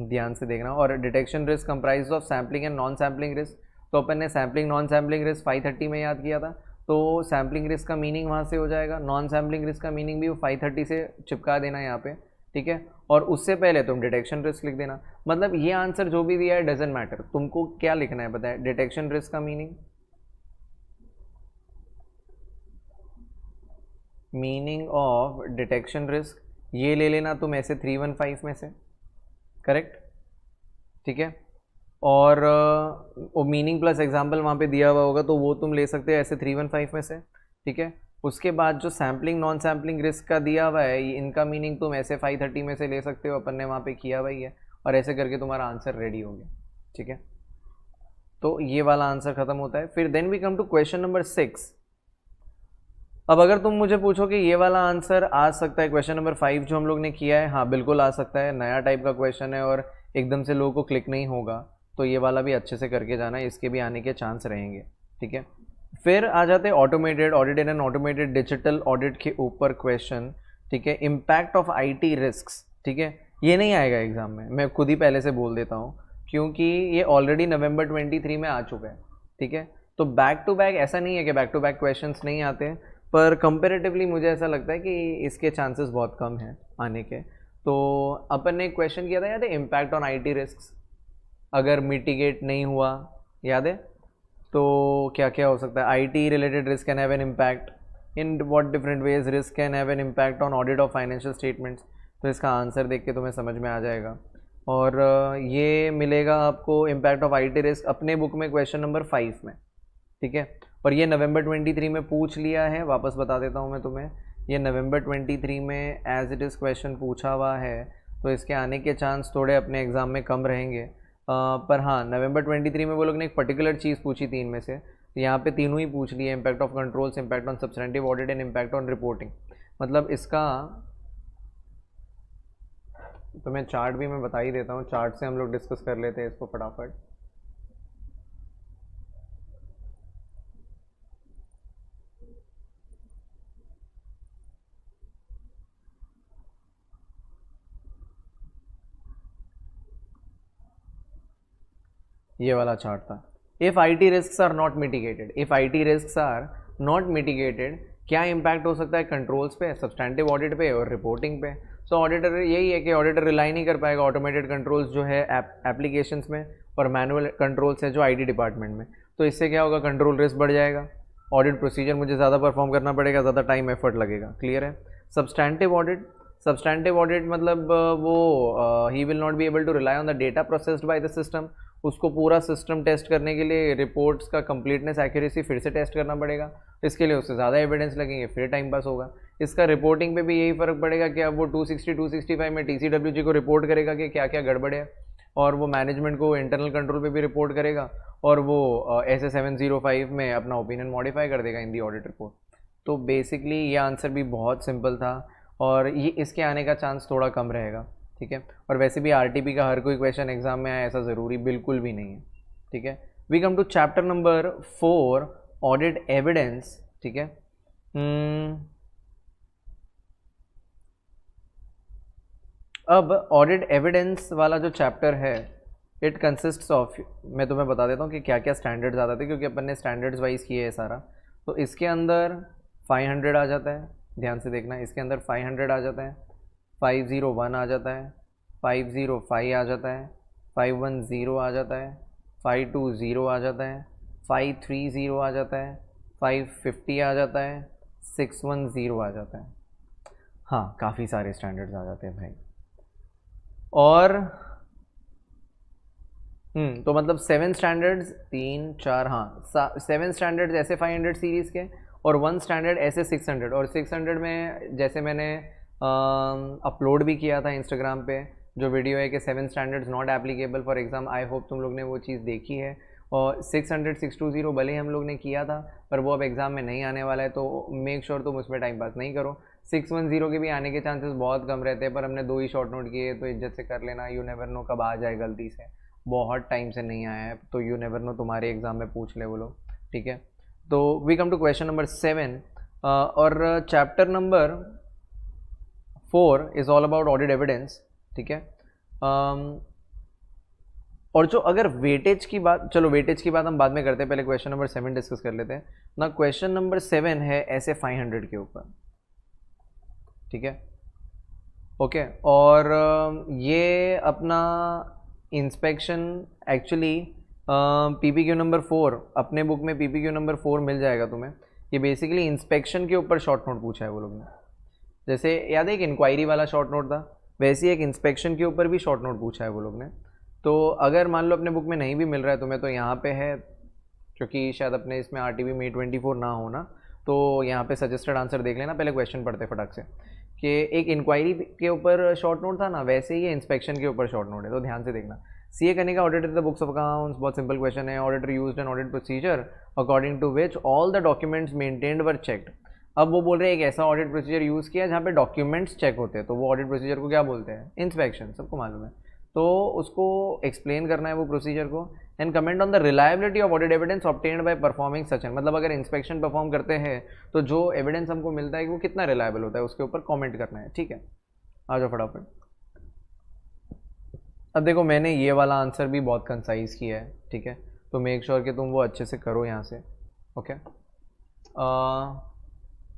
ध्यान से देखना। और detection risk comprise of sampling and non sampling risk. तो अपन ने सैम्पलिंग नॉन सैम्पलिंग रिस्क 530 में याद किया था, तो सैम्पलिंग रिस्क का मीनिंग वहाँ से हो जाएगा, नॉन सैम्पलिंग रिस्क का मीनिंग भी 530 से चिपका देना यहाँ पे। ठीक है, और उससे पहले तुम डिटेक्शन रिस्क लिख देना। मतलब ये आंसर जो भी दिया है डजेंट मैटर, तुमको क्या लिखना है पता है? डिटेक्शन रिस्क का मीनिंग ऑफ डिटेक्शन रिस्क ये ले लेना तुम ऐसे 315 में से, करेक्ट। ठीक है, और मीनिंग प्लस एग्जाम्पल वहाँ पे दिया हुआ होगा तो वो तुम ले सकते हो ऐसे 315 में से। ठीक है, उसके बाद जो सैम्पलिंग नॉन सैम्पलिंग रिस्क का दिया हुआ है इनका मीनिंग तुम ऐसे 530 में से ले सकते हो, अपन ने वहाँ पे किया हुआ ही है, और ऐसे करके तुम्हारा आंसर रेडी हो गया। ठीक है, तो ये वाला आंसर खत्म होता है। फिर then we come to question number 6। अब अगर तुम मुझे पूछो कि ये वाला आंसर आ सकता है क्वेश्चन नंबर 5 जो हम लोग ने किया है, हाँ बिल्कुल आ सकता है, नया टाइप का क्वेश्चन है और एकदम से लोगों को क्लिक नहीं होगा, तो ये वाला भी अच्छे से करके जाना, इसके भी आने के चांस रहेंगे। ठीक है, फिर आ जाते हैं automated audit and automated digital audit के ऊपर क्वेश्चन। ठीक है, इम्पैक्ट ऑफ IT रिस्क्स। ठीक है, ये नहीं आएगा एग्जाम में, मैं खुद ही पहले से बोल देता हूँ, क्योंकि ये ऑलरेडी नवंबर 23 में आ चुका है। ठीक है, तो बैक टू बैक ऐसा नहीं है कि बैक टू बैक क्वेश्चंस नहीं आते हैं, पर कंपेरेटिवली मुझे ऐसा लगता है कि इसके चांसेस बहुत कम हैं आने के। तो अपन ने एक क्वेश्चन किया था याद है, इम्पैक्ट ऑन IT रिस्क्स अगर मिटिगेट नहीं हुआ, याद है? तो क्या क्या हो सकता है? IT related risk can have an impact in what different ways risk can have an impact on audit of financial statements. तो इसका आंसर देख के तुम्हें समझ में आ जाएगा। और ये मिलेगा आपको इम्पैक्ट ऑफ IT रिस्क अपने बुक में क्वेश्चन नंबर 5 में। ठीक है, और ये नवंबर 23 में पूछ लिया है, वापस बता देता हूँ मैं तुम्हें, ये नवंबर 23 में एज इट इज़ क्वेश्चन पूछा हुआ है, तो इसके आने के चांस थोड़े अपने एग्ज़ाम में कम रहेंगे। पर हाँ, नवंबर 23 में वो लोग ने एक पर्टिकुलर चीज़ पूछी 3 में से, तो यहाँ पे तीनों ही पूछ लिए, impact of controls, impact on substantive audit and impact on reporting. मतलब इसका तो मैं चार्ट भी मैं बता ही देता हूँ, चार्ट से हम लोग डिस्कस कर लेते हैं इसको फटाफट। ये वाला चार्ट था। If IT risks are not mitigated, if IT risks are not mitigated, क्या इम्पैक्ट हो सकता है कंट्रोल्स पे, सब्सटैंटिव ऑडिट पे और रिपोर्टिंग पे। सो ऑडिटर यही है कि ऑडिटर रिलाई नहीं कर पाएगा ऑटोमेटेड कंट्रोल्स जो है एप्लीकेशंस में और मैनुअल कंट्रोल्स है जो आईटी डिपार्टमेंट में। तो इससे क्या होगा, कंट्रोल रिस्क बढ़ जाएगा, ऑडिट प्रोसीजर मुझे ज़्यादा परफॉर्म करना पड़ेगा, ज़्यादा टाइम एफर्ट लगेगा। क्लियर है। सब्सटैंटिव ऑडिट मतलब वो he will not be able to rely on the data processed by the system. उसको पूरा सिस्टम टेस्ट करने के लिए रिपोर्ट्स का कंप्लीटनेस एक्यूरेसी फिर से टेस्ट करना पड़ेगा, इसके लिए उससे ज़्यादा एविडेंस लगेंगे, फिर टाइम पास होगा। इसका रिपोर्टिंग पे भी यही फ़र्क पड़ेगा कि अब वो 260 265 में TCWG को रिपोर्ट करेगा कि क्या क्या गड़बड़ है, और वो मैनेजमेंट को इंटरनल कंट्रोल पे भी रिपोर्ट करेगा, और वो SA 705 में अपना ओपिनियन मॉडिफाई कर देगा इन दी ऑडिट रिपोर्ट। तो बेसिकली ये आंसर भी बहुत सिंपल था और ये इसके आने का चांस थोड़ा कम रहेगा। ठीक है। और वैसे भी RTP का हर कोई क्वेश्चन एग्जाम में आए ऐसा ज़रूरी बिल्कुल भी नहीं है। ठीक है। We come to chapter number 4 audit evidence. ठीक है। अब ऑडिट एविडेंस वाला जो चैप्टर है इट कंसिस्ट्स ऑफ, मैं तुम्हें बता देता हूँ कि क्या क्या स्टैंडर्ड्स आते थे क्योंकि अपन ने स्टैंडर्ड्स वाइज किए है सारा। तो इसके अंदर 500 आ जाता है, ध्यान से देखना, इसके अंदर 500 आ जाता है, 501 आ जाता है, 505 आ जाता है, 510 आ जाता है, 520 आ जाता है, 530 आ जाता है, 550 आ जाता है, 610 आ जाता है। हाँ, काफ़ी सारे स्टैंडर्ड्स आ जाते हैं भाई। और तो मतलब 7 स्टैंडर्ड्स, 3 4, हाँ 7 स्टैंडर्ड्स ऐसे 500 सीरीज़ के और 1 स्टैंडर्ड ऐसे 600। और 600 में जैसे मैंने अपलोड भी किया था इंस्टाग्राम पे जो वीडियो है कि 7 standards not applicable for exam, I hope तुम लोग ने वो चीज़ देखी है। और 600 620 भले ही हम लोग ने किया था पर वो अब एग्ज़ाम में नहीं आने वाला है, तो मेक श्योर तुम उसमें टाइम पास नहीं करो। 610 के भी आने के चांसेस बहुत कम रहते हैं, पर हमने 2 ही शॉर्ट नोट किए, तो इज्जत से कर लेना। यू नेवर नो कब आ जाए गलती से, बहुत टाइम से नहीं आया है, तो यू नेवर नो तुम्हारे एग्ज़ाम में पूछ ले वो लोग। ठीक है। तो we come to question number 7 और chapter number 4 is all about audit evidence. ठीक है। और जो अगर वेटेज की बात, चलो वेटेज की बात हम बाद में करते हैं, पहले क्वेश्चन नंबर 7 डिस्कस कर लेते हैं ना। क्वेश्चन नंबर 7 है ऐसे 500 के ऊपर। ठीक है। ओके। और ये अपना इंस्पेक्शन एक्चुअली PPQ नंबर 4, अपने बुक में PPQ नंबर 4 मिल जाएगा तुम्हें। ये बेसिकली इंस्पेक्शन के ऊपर शॉर्ट नोट पूछा है वो लोग ने। जैसे याद है एक इंक्वायरी वाला शॉर्ट नोट था, वैसे ही एक इंस्पेक्शन के ऊपर भी शॉर्ट नोट पूछा है वो लोग ने। तो अगर मान लो अपने बुक में नहीं भी मिल रहा है तुम्हें, तो यहाँ पे है, क्योंकि शायद अपने इसमें RTP May 24 ना हो ना, तो यहाँ पे सजेस्टेड आंसर देख लेना। पहले क्वेश्चन पढ़ते फटाक से कि एक इंक्वायरी के ऊपर शॉर्ट नोट था ना, वैसे ही ये इंस्पेक्शन के ऊपर शॉर्ट नोट है, तो ध्यान से देखना। CA करने का auditor the books of accounts, बहुत सिंपल क्वेश्चन है। Auditor used an audit procedure according to which all the documents maintained were checked. अब वो बोल रहे हैं एक ऐसा ऑडिट प्रोसीजर यूज़ किया जहाँ पे डॉक्यूमेंट्स चेक होते हैं, तो वो ऑडिट प्रोसीजर को क्या बोलते हैं, इंस्पेक्शन, सबको मालूम है। तो उसको एक्सप्लेन करना है वो प्रोसीजर को। And comment on the reliability of audit evidence obtained by performing such an, मतलब अगर इंस्पेक्शन परफॉर्म करते हैं तो जो एविडेंस हमको मिलता है कि वो कितना रिलायबल होता है, उसके ऊपर कमेंट करना है। ठीक है, आ जाओ फटाफट। अब देखो मैंने ये वाला आंसर भी बहुत कंसाइज किया है, ठीक है, तो मेक श्योर कि तुम वो अच्छे से करो यहाँ से। ओके,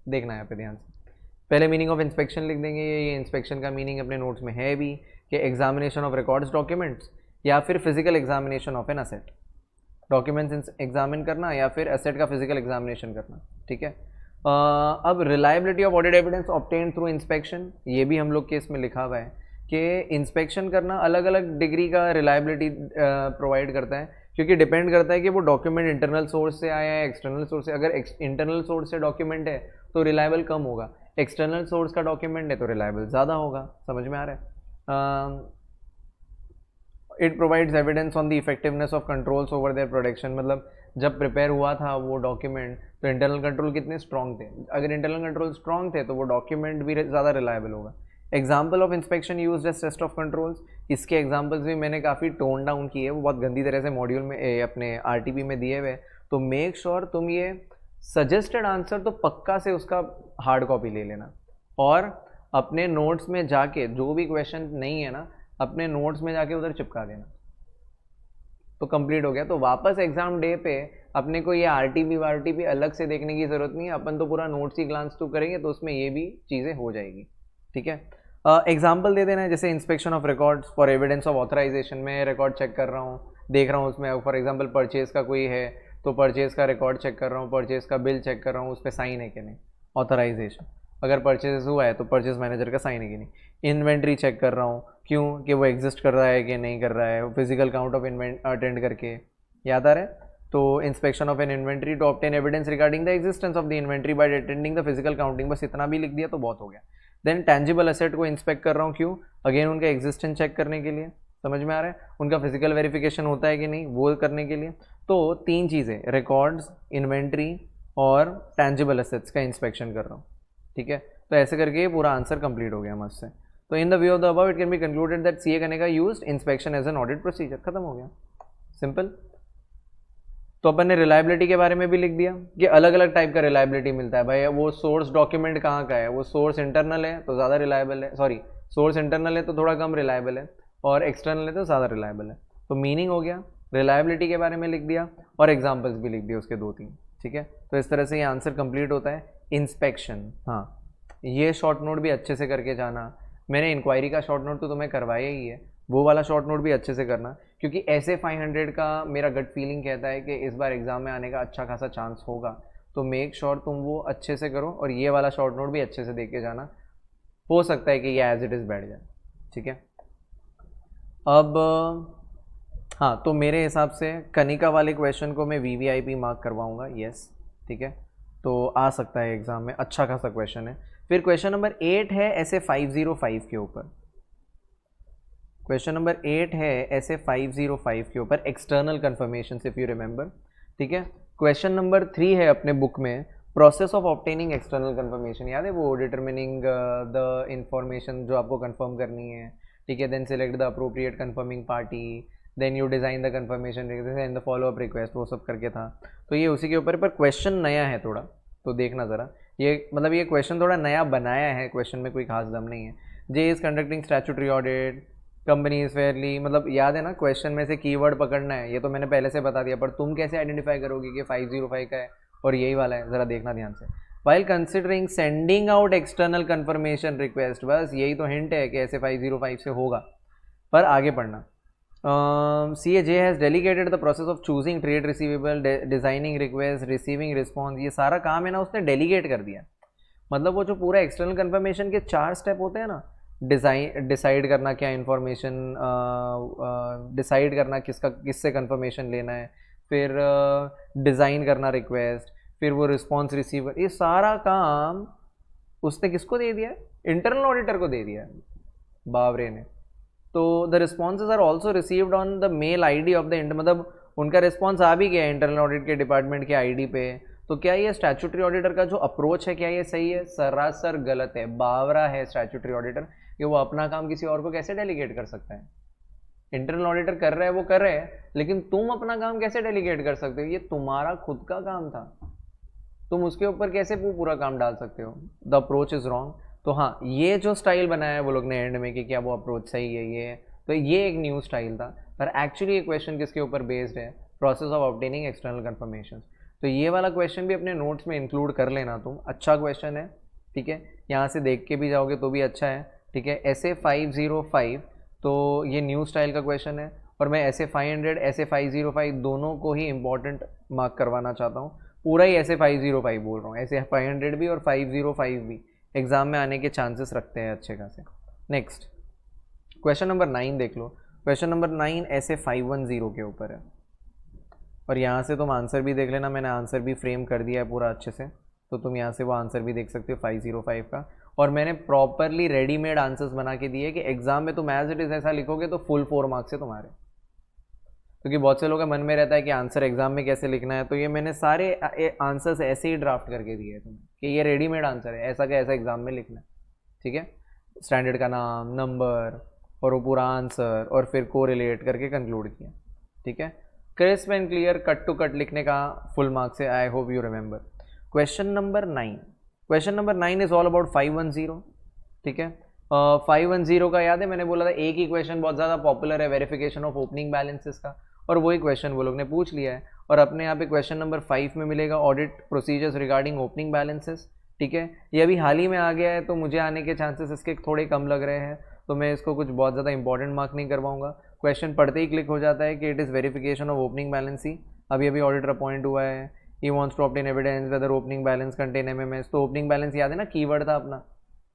देखना यहाँ पे ध्यान से। पहले मीनिंग ऑफ इंस्पेक्शन लिख देंगे, ये इंस्पेक्शन का मीनिंग अपने नोट्स में है भी कि एग्जामिनेशन ऑफ रिकॉर्ड्स डॉक्यूमेंट्स या फिर physical examination of an asset, documents examine करना या फिर असेट का फिजिकल एग्जामिनेशन करना। ठीक है। अब reliability of audit evidence obtained through inspection, ये भी हम लोग के इसमें लिखा हुआ है कि इंस्पेक्शन करना अलग अलग डिग्री का रिलायबिलिटी प्रोवाइड करता है, क्योंकि डिपेंड करता है कि वो डॉक्यूमेंट इंटरनल सोर्स से आया है एक्सटर्नल सोर्स से। अगर इंटरनल सोर्स से डॉक्यूमेंट है तो रिलायबल कम होगा, एक्सटर्नल सोर्स का डॉक्यूमेंट है तो रिलायबल ज़्यादा होगा। समझ में आ रहा है। It provides evidence on the effectiveness of controls over their production, मतलब जब प्रिपेयर हुआ था वो डॉक्यूमेंट तो इंटरनल कंट्रोल कितने स्ट्रॉन्ग थे, अगर इंटरनल कंट्रोल स्ट्रॉन्ग थे तो वो डॉक्यूमेंट भी ज़्यादा रिलायबल होगा। Example of inspection used as test of controls, इसके एग्जाम्पल्स भी मैंने काफ़ी टोन डाउन किए, वो बहुत गंदी तरह से मॉड्यूल में अपने RTP में दिए हुए, तो मेक श्योर तुम ये सजेस्टेड आंसर तो पक्का से उसका हार्ड कॉपी ले लेना और अपने नोट्स में जाके जो भी क्वेश्चन नहीं है ना, अपने नोट्स में जाके उधर चिपका देना। तो कंप्लीट हो गया। तो वापस एग्जाम डे पे अपने को ये आरटीपी अलग से देखने की ज़रूरत नहीं है, अपन तो पूरा नोट्स ही ग्लांस टू करेंगे तो उसमें ये भी चीज़ें हो जाएगी। ठीक है, एग्जाम्पल दे देना है, जैसे inspection of records for evidence of authorisation. मैं रिकॉर्ड चेक कर रहा हूँ, देख रहा हूँ उसमें फॉर एग्जाम्पल परचेज का कोई है तो परचेज का रिकॉर्ड चेक कर रहा हूँ, परचेज का बिल चेक कर रहा हूँ, उस पर साइन है कि नहीं, ऑथराइजेशन। अगर परचेज हुआ है तो परचेज मैनेजर का साइन है कि नहीं। इन्वेंट्री चेक कर रहा हूँ, क्यों कि वो एग्जिस्ट कर रहा है कि नहीं कर रहा है, फिजिकल काउंट ऑफ अटेंड करके, याद आ रहा है। तो inspection of an inventory to obtain evidence regarding the existence of the inventory by attending the physical counting, बस इतना भी लिख दिया तो बहुत हो गया। देन टैंजिबल एसेट को इंस्पेक्ट कर रहा हूँ, क्यों, अगेन उनका एग्जिस्टेंस चेक करने के लिए, समझ में आ रहा है, उनका फिजिकल वेरिफिकेशन होता है कि नहीं वो करने के लिए। तो तीन चीज़ें, रिकॉर्ड्स, इन्वेंट्री और टैंजिबल एसेट्स का इंस्पेक्शन कर रहा हूँ। ठीक है, तो ऐसे करके पूरा आंसर कंप्लीट हो गया मस्त से। तो in the view of the above it can be concluded that CA करने का used inspection as an audit procedure, खत्म हो गया, सिंपल। तो अपन ने रिलायबिलिटी के बारे में भी लिख दिया कि अलग अलग टाइप का रिलायबिलिटी मिलता है भाई। वो सोर्स डॉक्यूमेंट कहाँ का है, वो सोर्स इंटरनल है तो ज़्यादा रिलायबल है, सॉरी सोर्स इंटरनल है तो थोड़ा कम रिलायबल है, और एक्सटर्नल है तो ज़्यादा रिलायबल है। तो मीनिंग हो गया, रिलायबिलिटी के बारे में लिख दिया और एग्जाम्पल्स भी लिख दिए उसके 2-3। ठीक है, तो इस तरह से ये आंसर कंप्लीट होता है। इंस्पेक्शन, हाँ ये शॉर्ट नोट भी अच्छे से करके जाना। मैंने इंक्वायरी का शॉर्ट नोट तो तुम्हें करवाया ही है, वो वाला शॉर्ट नोट भी अच्छे से करना, क्योंकि ऐसे 500 का मेरा गट फीलिंग कहता है कि इस बार एग्ज़ाम में आने का अच्छा खासा चांस होगा। तो मेक श्योर तुम वो अच्छे से करो और ये वाला शॉर्ट नोट भी अच्छे से देख के जाना, हो सकता है कि ये एज इट इज़ बैठ जाए। ठीक है, अब हाँ तो मेरे हिसाब से कनिका वाले क्वेश्चन को मैं वीवीआईपी मार्क करवाऊँगा, येस। ठीक है, तो आ सकता है एग्ज़ाम में, अच्छा खासा क्वेश्चन है। फिर क्वेश्चन नंबर 8 है ऐसे 505 के ऊपर, क्वेश्चन नंबर 8 है ऐसे 505 के ऊपर, external conformation if you remember. ठीक है, क्वेश्चन नंबर 3 है अपने बुक में, process of obtaining external conformation, याद है वो डिटरमिनिंग द इंफॉर्मेशन जो आपको कंफर्म करनी है। ठीक है, then select the appropriate confirming party, then you design the confirmation in the follow up request, वो सब करके था। तो ये उसी के ऊपर, पर क्वेश्चन नया है थोड़ा, तो देखना ज़रा, ये मतलब ये क्वेश्चन थोड़ा नया बनाया है, क्वेश्चन में कोई खास दम नहीं है। J is conducting statutory audit, company is fairly, मतलब याद है ना क्वेश्चन में से कीवर्ड पकड़ना है, ये तो मैंने पहले से बता दिया, पर तुम कैसे आइडेंटिफाई करोगे कि 505 का है और यही वाला है, ज़रा देखना ध्यान से। While considering sending out external conformation request, बस यही तो हिंट है कि ऐसे 505 से होगा, पर आगे पढ़ना। CAJ has delegated the process of choosing trade receivable, designing request, receiving response, ये सारा काम है ना उसने डेलीगेट कर दिया। मतलब वो जो पूरा एक्सटर्नल कन्फर्मेशन के 4 स्टेप होते हैं ना, डिसाइड करना क्या इन्फॉर्मेशन, डिसाइड करना किससे कंफर्मेशन लेना है, फिर डिज़ाइन करना रिक्वेस्ट, फिर वो रिस्पॉन्स रिसीवर, ये सारा काम उसने किसको दे दिया है, इंटरनल ऑडिटर को दे दिया है, बावरे ने। तो the responses are also received on the mail ID of the, मतलब उनका रिस्पॉन्स आ भी गया इंटरनल ऑडिट के डिपार्टमेंट के ID पे। तो क्या ये स्टैट्यूटरी ऑडिटर का जो अप्रोच है क्या ये सही है? सरासर गलत है, बावरा है स्टैट्यूटरी ऑडिटर कि वो अपना काम किसी और को कैसे डेलीगेट कर सकता है। इंटरनल ऑडिटर कर रहा है वो कर रहे हैं, लेकिन तुम अपना काम कैसे डेलीगेट कर सकते हो? ये तुम्हारा खुद का काम था, तुम उसके ऊपर कैसे पूरा काम डाल सकते हो? The approach is wrong. तो हाँ, ये जो स्टाइल बनाया है वो लोग ने एंड में कि क्या वो अप्रोच सही है, ये तो ये एक न्यू स्टाइल था, पर एक्चुअली ये क्वेश्चन किसके ऊपर बेस्ड है? Process of obtaining external conformation. तो ये वाला क्वेश्चन भी अपने नोट्स में इंक्लूड कर लेना तुम, अच्छा क्वेश्चन है, ठीक है, यहाँ से देख के भी जाओगे तो भी अच्छा है, ठीक है। ऐसे 505 तो ये न्यू स्टाइल का क्वेश्चन है, और मैं ऐसे 500 ऐसे 505 दोनों को ही इंपॉर्टेंट मार्क करवाना चाहता हूँ, पूरा ही ऐसे 505 बोल रहा हूँ, ऐसे 500 भी और 505 भी एग्जाम में आने के चांसेस रखते हैं अच्छे खासे। नेक्स्ट क्वेश्चन नंबर 9 देख लो। क्वेश्चन नंबर 9 ऐसे 510 के ऊपर है, और यहाँ से तुम आंसर भी देख लेना, मैंने आंसर भी फ्रेम कर दिया है पूरा अच्छे से, तो तुम यहाँ से वो आंसर भी देख सकते हो 505 का। और मैंने प्रॉपरली रेडीमेड आंसर्स बना के दिए कि एग्जाम में तुम एज इट इज़ ऐसा लिखोगे तो फुल 4 मार्क्स है तुम्हारे, क्योंकि बहुत से लोगों के मन में रहता है कि आंसर एग्जाम में कैसे लिखना है, तो ये मैंने सारे आंसर्स ऐसे ही ड्राफ्ट करके दिए हैं तुम्हें कि ये रेडीमेड आंसर है, ऐसा क्या ऐसा एग्जाम में लिखना है, ठीक है। स्टैंडर्ड का नाम, नंबर और वो पूरा आंसर, और फिर को रिलेट करके कंक्लूड किया, ठीक है। Crisp and clear cut to cut लिखने का फुल मार्क्स है, I hope you remember. Question number 9, question number 9 is all about 510, ठीक है। 510 का याद है मैंने बोला था एक ही क्वेश्चन बहुत ज़्यादा पॉपुलर है, वेरिफिकेशन ऑफ ओपनिंग बैलेंसेस का, और वही क्वेश्चन वो लोग ने पूछ लिया है। और अपने यहाँ पे क्वेश्चन नंबर 5 में मिलेगा audit procedures regarding opening balances, ठीक है। ये अभी हाल ही में आ गया है तो मुझे आने के चांसेस इसके थोड़े कम लग रहे हैं, तो मैं इसको कुछ बहुत ज़्यादा इंपॉर्टेंट मार्क नहीं करवाऊंगा। क्वेश्चन पढ़ते ही क्लिक हो जाता है कि it is verification of opening balance ही, अभी अभी ऑडिटर अपॉइंट हुआ है, he wants to obtain evidence whether opening balance contain MMS. तो ओपनिंग बैलेंस याद है ना, कीवर्ड था अपना,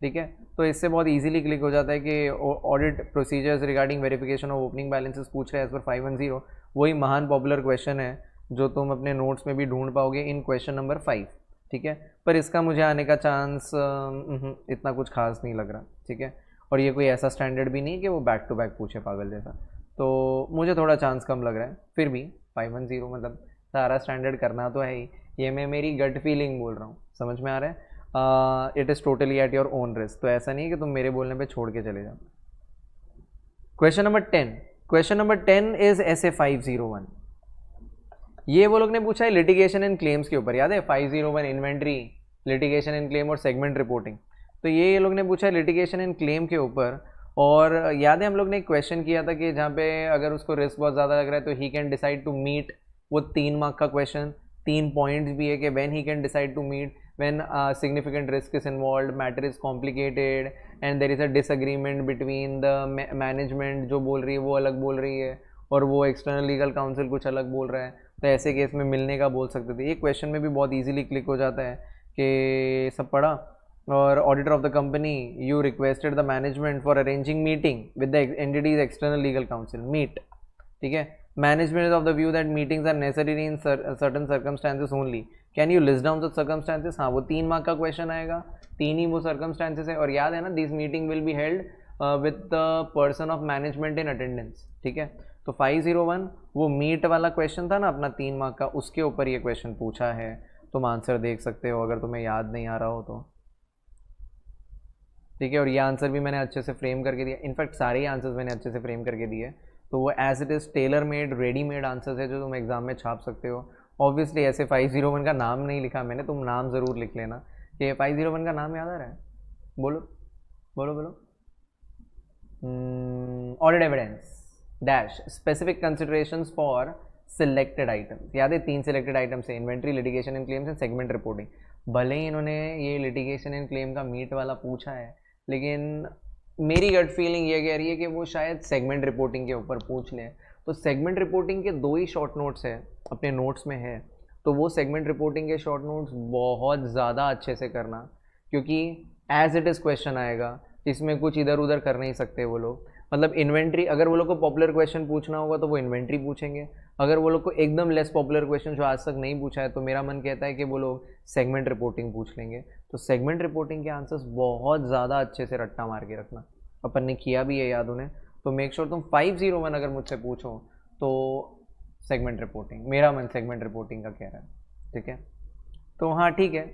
ठीक है। तो इससे बहुत इजीली क्लिक हो जाता है कि audit procedures regarding verification of opening balances पूछ रहे हैं एज पर 510। वही महान पॉपुलर क्वेश्चन है जो तुम अपने नोट्स में भी ढूंढ पाओगे इन क्वेश्चन नंबर 5, ठीक है। पर इसका मुझे आने का चांस इतना कुछ खास नहीं लग रहा, ठीक है। और ये कोई ऐसा स्टैंडर्ड भी नहीं कि वो बैक टू बैक पूछे पागल जैसा, तो मुझे थोड़ा चांस कम लग रहा है। फिर भी 510 मतलब सारा स्टैंडर्ड करना तो है ही, ये मैं मेरी गट फीलिंग बोल रहा हूँ, समझ में आ रहा है। It is totally at your own risk, तो ऐसा नहीं है कि तुम मेरे बोलने पे छोड़ के चले जाओ। Question number 10, question number 10 is ऐसे 501। ये वो लोग ने पूछा है लिटिगेशन एंड क्लेम्स के ऊपर, याद है 501 इन्वेंट्री, लिटिगेशन एंड क्लेम और सेगमेंट रिपोर्टिंग। तो ये लोग ने पूछा है लिटिगेशन एंड क्लेम के ऊपर। और याद है हम लोग ने एक क्वेश्चन किया था कि जहाँ पे अगर उसको रिस्क बहुत ज़्यादा लग रहा है तो he can decide to meet, वो 3 मार्क का क्वेश्चन, 3 पॉइंट्स भी है कि when he can decide to meet, when significant risk is involved, matter is complicated and there is a disagreement between the management, जो बोल रही है वो अलग बोल रही है और वो एक्सटर्नल लीगल काउंसिल कुछ अलग बोल रहा है, तो ऐसे केस में मिलने का बोल सकते थे। ये क्वेश्चन में भी बहुत इजीली क्लिक हो जाता है कि सब पढ़ा। और auditor of the company, you requested the management for arranging meeting with the entity's external legal counsel, meet, ठीक है। Management is of the view that meetings are necessary in certain circumstances only, can you list down the circumstances. हाँ, वो 3 mark का question आएगा, 3 ही वो circumstances है। और याद है ना, this meeting will be held with the person of management in attendance, ठीक है। तो 501 वो मीट वाला क्वेश्चन था ना अपना 3 मार्क का, उसके ऊपर ये क्वेश्चन पूछा है। तुम आंसर देख सकते हो अगर तुम्हें याद नहीं आ रहा हो तो, ठीक है। और ये आंसर भी मैंने अच्छे से फ्रेम करके दिया, इनफैक्ट सारे ही आंसर्स मैंने अच्छे से फ्रेम करके दिए, तो वो as it is tailor made readymade answers है जो तुम एग्जाम में छाप सकते हो। ऑब्वियसली ऐसे 501 का नाम नहीं लिखा मैंने, तुम नाम ज़रूर लिख लेना। कि 501 का नाम याद आ रहा है? बोलो बोलो बोलो। Audit evidence dash specific considerations for selected items. याद है 3 सिलेक्टेड आइटम्स है, inventory, litigation and claims and segment reporting. भले ही इन्होंने ये लिटिगेशन एंड क्लेम का मीट वाला पूछा है, लेकिन मेरी गट फीलिंग ये कह रही है कि वो शायद सेगमेंट रिपोर्टिंग के ऊपर पूछ लें। तो सेगमेंट रिपोर्टिंग के 2 ही शॉर्ट नोट्स है अपने नोट्स में है, तो वो सेगमेंट रिपोर्टिंग के शॉर्ट नोट्स बहुत ज़्यादा अच्छे से करना, क्योंकि एज इट इज़ क्वेश्चन आएगा, इसमें कुछ इधर उधर कर नहीं सकते वो लोग। मतलब इन्वेंट्री, अगर वो लोग को पॉपुलर क्वेश्चन पूछना होगा तो वो इन्वेंट्री पूछेंगे, अगर वो लोग को एकदम लेस पॉपुलर क्वेश्चन जो आज तक नहीं पूछा है तो मेरा मन कहता है कि वो लोग सेगमेंट रिपोर्टिंग पूछ लेंगे। तो सेगमेंट रिपोर्टिंग के आंसर्स बहुत ज़्यादा अच्छे से रट्टा मार के रखना, अपन ने किया भी है याद उन्हें। तो मेक श्योर तुम 501 अगर मुझसे पूछो तो सेगमेंट रिपोर्टिंग, मेरा मन सेगमेंट रिपोर्टिंग का कह रहा है, ठीक है। तो हाँ ठीक है,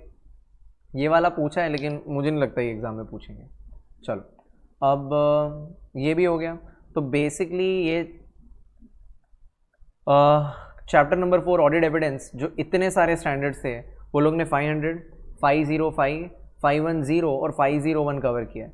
ये वाला पूछा है लेकिन मुझे नहीं लगता ये एग्ज़ाम में पूछेंगे। चलो अब ये भी हो गया। तो बेसिकली ये चैप्टर नंबर 4 ऑडिट एविडेंस, जो इतने सारे स्टैंडर्ड्स थे वो लोग ने 500, 505, 510 और 501 कवर किया है।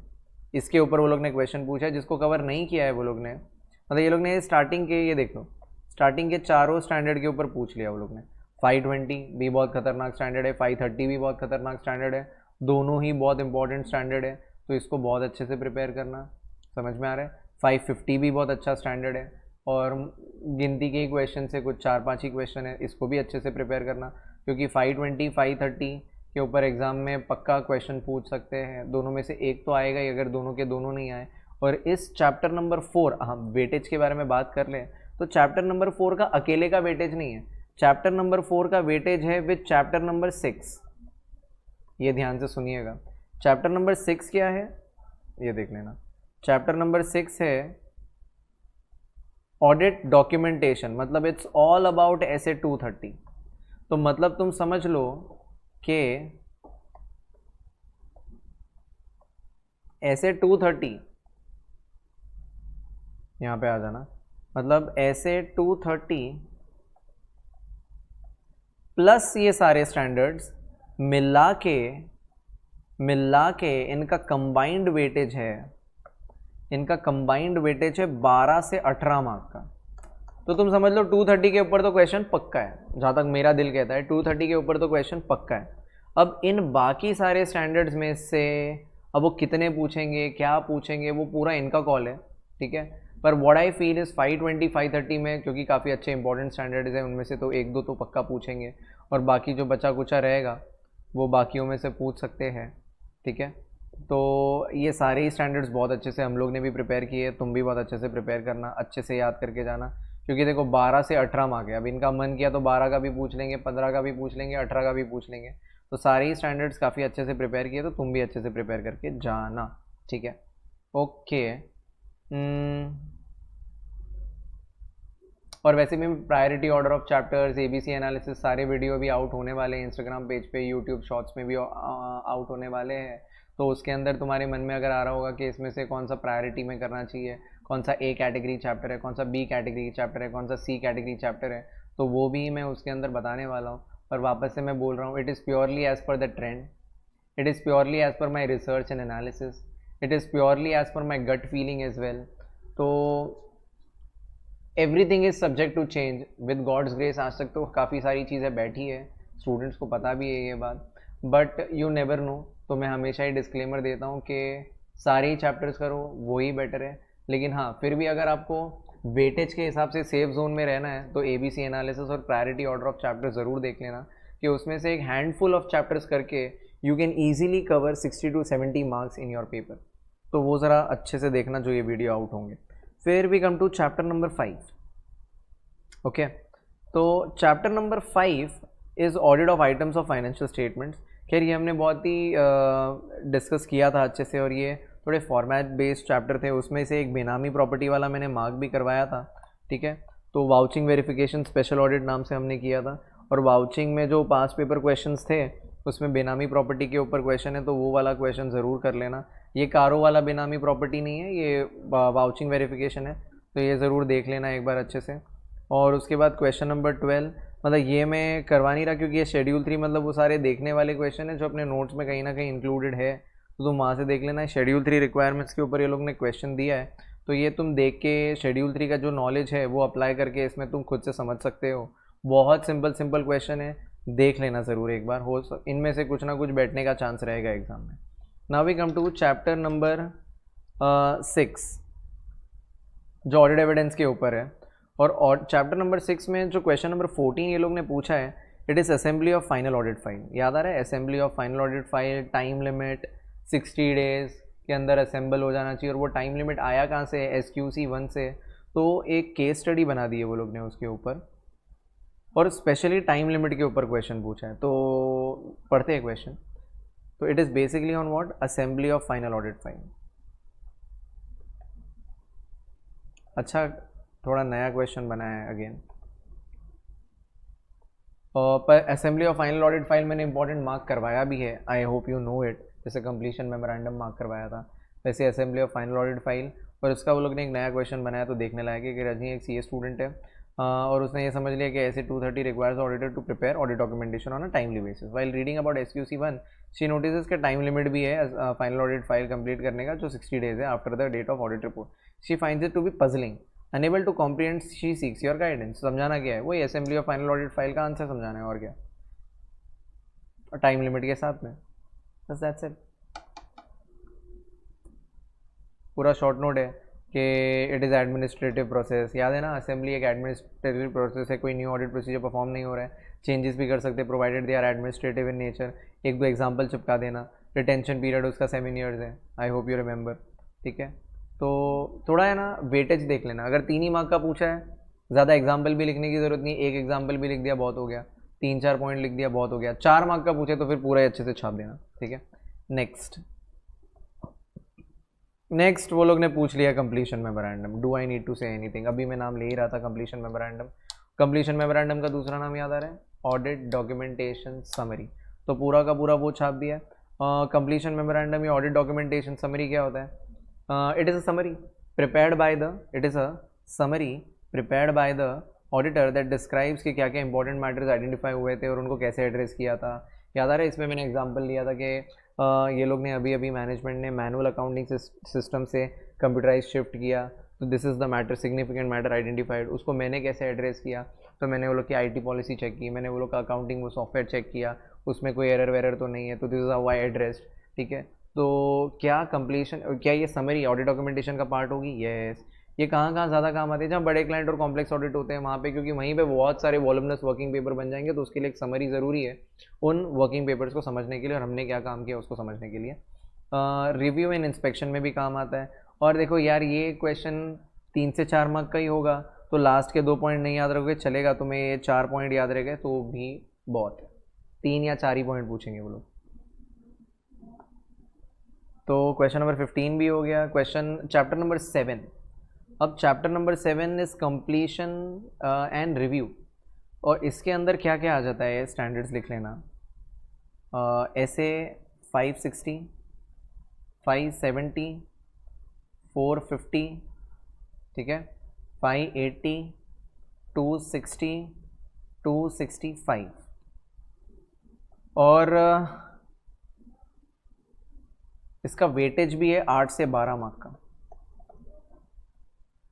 इसके ऊपर वो लोग ने क्वेश्चन पूछा है, जिसको कवर नहीं किया है वो लोग ने, मतलब ये लोग ने स्टार्टिंग के, ये देख लो स्टार्टिंग के चारों स्टैंडर्ड के ऊपर पूछ लिया वो लोग ने। 520 भी बहुत खतरनाक स्टैंडर्ड है, 530 भी बहुत खतरनाक स्टैंडर्ड है, दोनों ही बहुत इंपॉर्टेंट स्टैंडर्ड है, तो इसको बहुत अच्छे से प्रिपेयर करना, समझ में आ रहा है। 550 भी बहुत अच्छा स्टैंडर्ड है और गिनती के ही क्वेश्चन से कुछ 4-5 ही क्वेश्चन है, इसको भी अच्छे से प्रिपेयर करना, क्योंकि 520, 530 के ऊपर एग्जाम में पक्का क्वेश्चन पूछ सकते हैं, दोनों में से एक तो आएगा ही अगर दोनों के दोनों नहीं आए। और इस चैप्टर नंबर 4, हाँ वेटेज के बारे में बात कर लें तो चैप्टर नंबर 4 का अकेले का वेटेज नहीं है, चैप्टर नंबर 4 का वेटेज है विद चैप्टर नंबर 6। ये ध्यान से सुनिएगा, चैप्टर नंबर 6 क्या है ये देख लेना। चैप्टर नंबर 6 है ऑडिट डॉक्यूमेंटेशन, मतलब इट्स ऑल अबाउट SA 230। तो मतलब तुम समझ लो कि SA 230, यहां पे आ जाना, मतलब SA 230 प्लस ये सारे स्टैंडर्ड्स मिला के इनका कंबाइंड वेटेज है, इनका कंबाइंड वेटेज है 12 से 18 मार्क का। तो तुम समझ लो 230 के ऊपर तो क्वेश्चन पक्का है, जहाँ तक मेरा दिल कहता है 230 के ऊपर तो क्वेश्चन पक्का है। अब इन बाकी सारे स्टैंडर्ड्स में से अब वो कितने पूछेंगे, क्या पूछेंगे, वो पूरा इनका कॉल है, ठीक है। पर व्हाट आई फील इज़ 520 530 में, क्योंकि काफ़ी अच्छे इंपॉर्टेंट स्टैंडर्ड्स हैं, उनमें से तो एक दो तो पक्का पूछेंगे, और बाकी जो बचा कुचा रहेगा वो बाकियों में से पूछ सकते हैं, ठीक है। तो ये सारे ही स्टैंडर्ड्स बहुत अच्छे से हम लोग ने भी प्रिपेयर किए, तुम भी बहुत अच्छे से प्रिपेयर करना, अच्छे से याद करके जाना, क्योंकि देखो 12 से 18 मार्क है। अब इनका मन किया तो 12 का भी पूछ लेंगे, 15 का भी पूछ लेंगे, 18 का भी पूछ लेंगे। तो सारे ही स्टैंडर्ड्स काफ़ी अच्छे से प्रिपेयर किए, तो तुम भी अच्छे से प्रिपेयर करके जाना, ठीक है। ओके। और वैसे भी priority order of chapters, ABC analysis सारे वीडियो भी आउट होने वाले हैं इंस्टाग्राम पेज पे, यूट्यूब शॉर्ट्स में भी आउट होने वाले हैं। तो उसके अंदर तुम्हारे मन में अगर आ रहा होगा कि इसमें से कौन सा प्रायोरिटी में करना चाहिए, कौन सा ए कैटेगरी चैप्टर है, कौन सा बी कैटेगरी चैप्टर है, कौन सा सी कैटेगरी चैप्टर है, तो वो भी मैं उसके अंदर बताने वाला हूँ। पर वापस से मैं बोल रहा हूँ, it is purely as per the trend, it is purely as per my research and analysis, it is purely as per my gut feeling as well. तो everything is subject to change with God's grace. आज तक तो काफ़ी सारी चीज़ें बैठी है, students को पता भी है ये बात, बट यू नेवर नो। तो मैं हमेशा ही डिस्क्लेमर देता हूँ कि सारे ही चैप्टर्स करो, वही बेटर है। लेकिन हाँ, फिर भी अगर आपको वेटेज के हिसाब से सेफ जोन में रहना है तो एबीसी एनालिसिस और प्रायोरिटी ऑर्डर ऑफ चैप्टर ज़रूर देख लेना, कि उसमें से एक हैंडफुल ऑफ चैप्टर्स करके you can easily cover 60 to 70 marks in your paper. तो वो ज़रा अच्छे से देखना जो ये वीडियो आउट होंगे। फिर we come to chapter number 5। Okay, तो chapter number 5 is audit of items of financial statements. खैर ये हमने बहुत ही डिस्कस किया था अच्छे से, और ये थोड़े फॉर्मेट बेस्ड चैप्टर थे। उसमें से एक बेनामी प्रॉपर्टी वाला मैंने मार्क भी करवाया था, ठीक है। तो वाउचिंग वेरिफिकेशन स्पेशल ऑडिट नाम से हमने किया था, और वाउचिंग में जो पास पेपर क्वेश्चंस थे उसमें बेनामी प्रॉपर्टी के ऊपर क्वेश्चन है, तो वो वाला क्वेश्चन ज़रूर कर लेना। ये कारो वाला बेनामी प्रॉपर्टी नहीं है, ये वाउचिंग वेरिफिकेशन है, तो ये ज़रूर देख लेना एक बार अच्छे से। और उसके बाद क्वेश्चन नंबर 12, मतलब ये मैं करवा नहीं रहा क्योंकि ये शेड्यूल 3 मतलब वो सारे देखने वाले क्वेश्चन है जो अपने नोट्स में कहीं ना कहीं इंक्लूडेड है, तो तुम वहाँ से देख लेना है। शेड्यूल 3 रिक्वायरमेंट्स के ऊपर ये लोग ने क्वेश्चन दिया है, तो ये तुम देख के शेड्यूल 3 का जो नॉलेज है वो अप्लाई करके इसमें तुम खुद से समझ सकते हो। बहुत सिंपल क्वेश्चन है, देख लेना ज़रूर एक बार, इनमें से कुछ ना कुछ बैठने का चांस रहेगा एग्जाम में। Now we come to chapter number 6 जो ऑडिट एविडेंस के ऊपर है। और चैप्टर नंबर 6 में जो क्वेश्चन नंबर 14 ये लोग ने पूछा है, it is assembly of final audit file. याद आ रहा है, assembly of final audit file, time limit 60 days के अंदर असेंबल हो जाना चाहिए। और वो टाइम लिमिट आया कहाँ से, SQC 1 से। तो एक केस स्टडी बना दी है वो लोग ने उसके ऊपर, और स्पेशली टाइम लिमिट के ऊपर क्वेश्चन पूछा है। तो पढ़ते हैं क्वेश्चन। तो it is basically on what, assembly of final audit file. अच्छा, थोड़ा नया क्वेश्चन बनाया है अगेन। पर assembly of final audit file मैंने इंपॉर्टेंट मार्क करवाया भी है, I hope you know it. जैसे कंप्लीशन मेमोरेंडम मार्क करवाया था, वैसे assembly of final audit file. और उसका वो लोग ने एक नया क्वेश्चन बनाया, तो देखने लायक है कि रजनी एक CA स्टूडेंट है, और उसने ये समझ लिया कि SA 230 requires auditor to prepare audit documentation on a timely basis. While reading about SQC 1 she notice का टाइम लिमिट भी है फाइनल ऑडिट फाइल कंप्लीट करने का, जो 60 डेज है after the date of audit report. She finds it to be puzzling, unable to comprehend, she seeks your guidance. समझाना क्या है, वही assembly of final audit file का आंसर समझाना है, और क्या, और टाइम लिमिट के साथ में, बस दैट्स इट। पूरा शॉर्ट नोट है कि इट इज़ एडमिनिस्ट्रेटिव प्रोसेस। याद है ना, असेंबली एक एडमिनिस्ट्रेटिव प्रोसेस है, कोई न्यू ऑडिट प्रोसीजर परफॉर्म नहीं हो रहा है, चेंजेस भी कर सकते हैं provided they are administrative in nature. एक दो एग्जांपल चिपका देना। रिटेंशन पीरियड उसका 7 years है, आई होप यू रिमेंबर, ठीक है। तो थोड़ा है ना वेटेज देख लेना। अगर 3 ही मार्क का पूछा है, ज़्यादा एग्जाम्पल भी लिखने की ज़रूरत नहीं, एक एग्जाम्पल भी लिख दिया बहुत हो गया, 3-4 पॉइंट लिख दिया बहुत हो गया। 4 मार्क का पूछे तो फिर पूरा ही अच्छे से छाप देना, ठीक है। नेक्स्ट वो लोग ने पूछ लिया completion memorandum. Do I need to say anything, अभी मैं नाम ले ही रहा था कंप्लीशन मेमोरेंडम। कंप्लीशन मेमोरेंडम का दूसरा नाम याद आ रहा है, ऑडिट डॉक्यूमेंटेशन समरी। तो पूरा का पूरा वो छाप दिया। कंप्लीशन मेमोरेंडम या ऑडिट डॉक्यूमेंटेशन समरी क्या होता है? It is a summary prepared by the, it is a summary prepared by the auditor that describes कि क्या क्या इंपॉर्टेंट मैटर्स आइडेंटिफाई हुए थे और उनको कैसे एड्रेस किया था। याद आ रहा है, इसमें मैंने एग्जांपल लिया था कि ये लोग ने अभी मैनेजमेंट ने मैनुअल अकाउंटिंग सिस्टम से कंप्यूटराइज शिफ्ट किया, तो this is the matter, significant matter identified. उसको मैंने कैसे एड्रेस किया, तो मैंने वो लोग की आईटी पॉलिसी चेक की, मैंने वो लोग का अकाउंटिंग वो सॉफ्टवेयर चेक किया, उसमें कोई एरर वेरर तो नहीं है, तो this is how I addressed. ठीक है, तो क्या कंप्लीशन, क्या ये समरी ऑडिट डॉक्यूमेंटेशन का पार्ट होगी? यस। ये कहाँ कहाँ ज़्यादा काम आती है? जहाँ बड़े क्लाइंट और कॉम्प्लेक्स ऑडिट होते हैं वहाँ पे, क्योंकि वहीं पे बहुत सारे वॉल्यूमिनस वर्किंग पेपर बन जाएंगे, तो उसके लिए एक समरी ज़रूरी है उन वर्किंग पेपर्स को समझने के लिए, और हमने क्या काम किया उसको समझने के लिए। रिव्यू एंड इंस्पेक्शन में भी काम आता है। और देखो यार, ये क्वेश्चन 3 से 4 मार्क का ही होगा, तो लास्ट के 2 पॉइंट नहीं याद रखोगे चलेगा, तुम्हें ये 4 पॉइंट याद रह गए तो भी बहुत है। 3 या 4 ही पॉइंट पूछेंगे वो लोग। तो क्वेश्चन नंबर 15 भी हो गया। Question chapter number 7। अब chapter number 7 is completion and review, और इसके अंदर क्या क्या आ जाता है स्टैंडर्ड्स लिख लेना। ऐसे 560, 570, 450, ठीक है, 580, 260, 265, और इसका वेटेज भी है 8 से 12 मार्क का।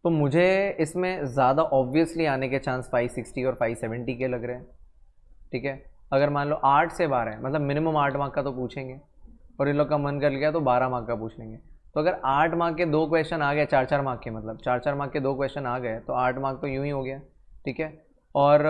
तो मुझे इसमें ज़्यादा ऑब्वियसली आने के चांस 560 और 570 के लग रहे हैं। ठीक है, अगर मान लो 8 से 12 है, मतलब मिनिमम 8 मार्क का तो पूछेंगे, और इन लोग का मन कर लिया तो 12 मार्क का पूछ लेंगे। तो अगर 8 मार्क के 2 क्वेश्चन आ गए, 4-4 मार्क के, मतलब 4-4 मार्क के 2 क्वेश्चन आ गए, तो 8 मार्क तो यूं ही हो गया। ठीक है, और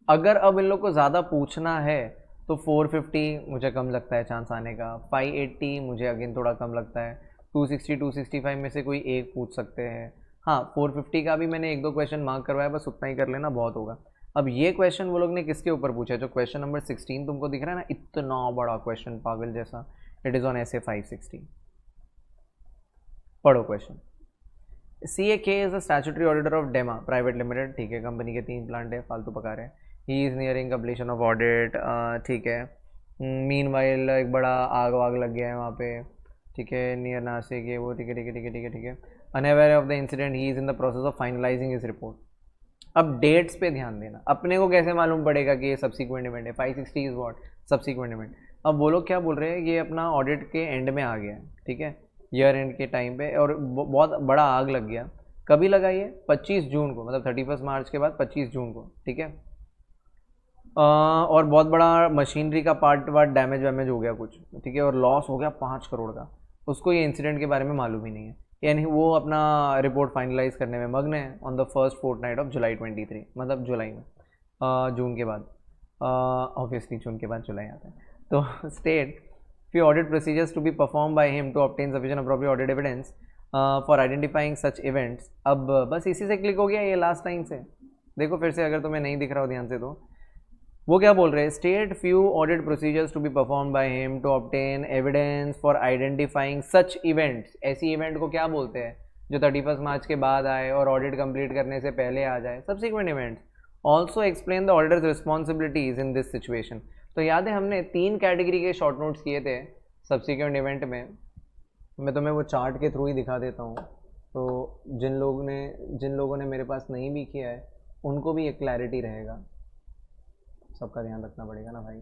अगर अब इन लोग को ज़्यादा पूछना है तो 450 मुझे कम लगता है चांस आने का, 580 मुझे अगेन थोड़ा कम लगता है, 260, 265 में से कोई एक पूछ सकते हैं। हाँ, 450 का भी मैंने 1-2 क्वेश्चन मार्क करवाया, बस उतना ही कर लेना बहुत होगा। अब ये क्वेश्चन वो लोग ने किसके ऊपर पूछा है? जो क्वेश्चन नंबर 16 तुमको दिख रहा है ना, इतना बड़ा क्वेश्चन पागल जैसा, इट इज़ ऑन ऐसे 560। पढ़ो question. CAK is the statutory auditor of डेमा प्राइवेट लिमिटेड। ठीक है, कंपनी के 3 प्लांट है, फालतू पका रहे हैं। He is nearing completion of audit. ठीक है, मीन वाइल एक बड़ा आग वाग लग गया है वहाँ पे। ठीक है, नियर नासिक, ये वो, ठीक है ठीक है ठीक है ठीक है ठीक है। Unaware of the incident, he is in the process of finalising his report. अब डेट्स पे ध्यान देना, अपने को कैसे मालूम पड़ेगा कि ये सब्सिक्वेंट इवेंट है? 560 इज व्हाट? Subsequent event. अब वो लोग क्या बोल रहे हैं, ये अपना ऑडिट के एंड में आ गया है, ठीक है, ईयर एंड के टाइम पे, और बहुत बड़ा आग लग गया। कभी लगा ये? 25 जून को, मतलब 31 मार्च के बाद 25 जून को। ठीक है, और बहुत बड़ा मशीनरी का पार्ट वार्ट डैमेज वैमेज हो गया कुछ, ठीक है, और लॉस हो गया 5 करोड़ का। उसको ये इंसिडेंट के बारे में मालूम ही नहीं है, यानी वो अपना रिपोर्ट फाइनलाइज करने में मग्न है on the first fortnight of July 23, मतलब जुलाई में, जून के बाद, ऑब्वियसली जून के बाद जुलाई आता है। तो state few audit procedures to be performed by him to obtain sufficient appropriate audit evidence for identifying such events। अब बस इसी से क्लिक हो गया ये लास्ट लाइन से। देखो फिर से, अगर तुम्हें नहीं दिख रहा हो ध्यान से, तो वो क्या बोल रहे हैं? State few audit procedures to be perform by him to obtain evidence for identifying such events. ऐसी इवेंट को क्या बोलते हैं? जो 31 मार्च के बाद आए और ऑडिट कंप्लीट करने से पहले आ जाए, subsequent events. Also explain the auditors responsibilities in this situation. तो याद है हमने 3 कैटेगरी के शॉर्ट नोट्स किए थे सब्सिक्वेंट इवेंट में। मैं तुम्हें वो चार्ट के थ्रू ही दिखा देता हूँ, तो जिन लोगों ने मेरे पास नहीं भी किया है उनको भी एक क्लैरिटी रहेगा। सबका ध्यान रखना पड़ेगा ना भाई।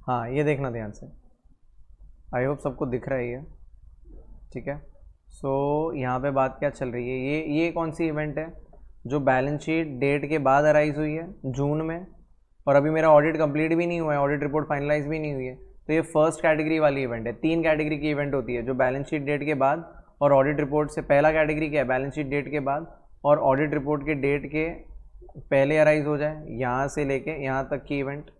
हाँ, ये देखना ध्यान से, आई होप सबको दिख रहा है ये। ठीक है, सो यहाँ पे बात क्या चल रही है, ये कौन सी इवेंट है जो बैलेंस शीट डेट के बाद अराइज हुई है जून में, और अभी मेरा ऑडिट कंप्लीट भी नहीं हुआ है, ऑडिट रिपोर्ट फाइनलाइज भी नहीं हुई है। तो ये फर्स्ट कैटेगरी वाली इवेंट है। 3 कैटेगरी की इवेंट होती है जो बैलेंस शीट डेट के बाद और ऑडिट रिपोर्ट से, पहला कैटेगरी क्या है? बैलेंस शीट डेट के बाद और ऑडिट रिपोर्ट के डेट के पहले अराइज हो जाए, यहाँ से लेके यहाँ तक की इवेंट।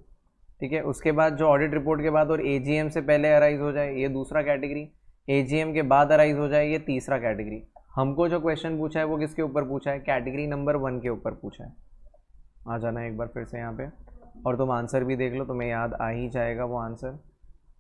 ठीक है, उसके बाद जो ऑडिट रिपोर्ट के बाद और एजीएम से पहले अराइज हो जाए, ये दूसरा कैटेगरी। एजीएम के बाद अराइज हो जाए, ये तीसरा कैटेगरी। हमको जो क्वेश्चन पूछा है वो किसके ऊपर पूछा है, कैटेगरी नंबर 1 के ऊपर पूछा है। आ जाना एक बार फिर से यहाँ पे, और तुम आंसर भी देख लो, तुम्हें याद आ ही जाएगा वो आंसर,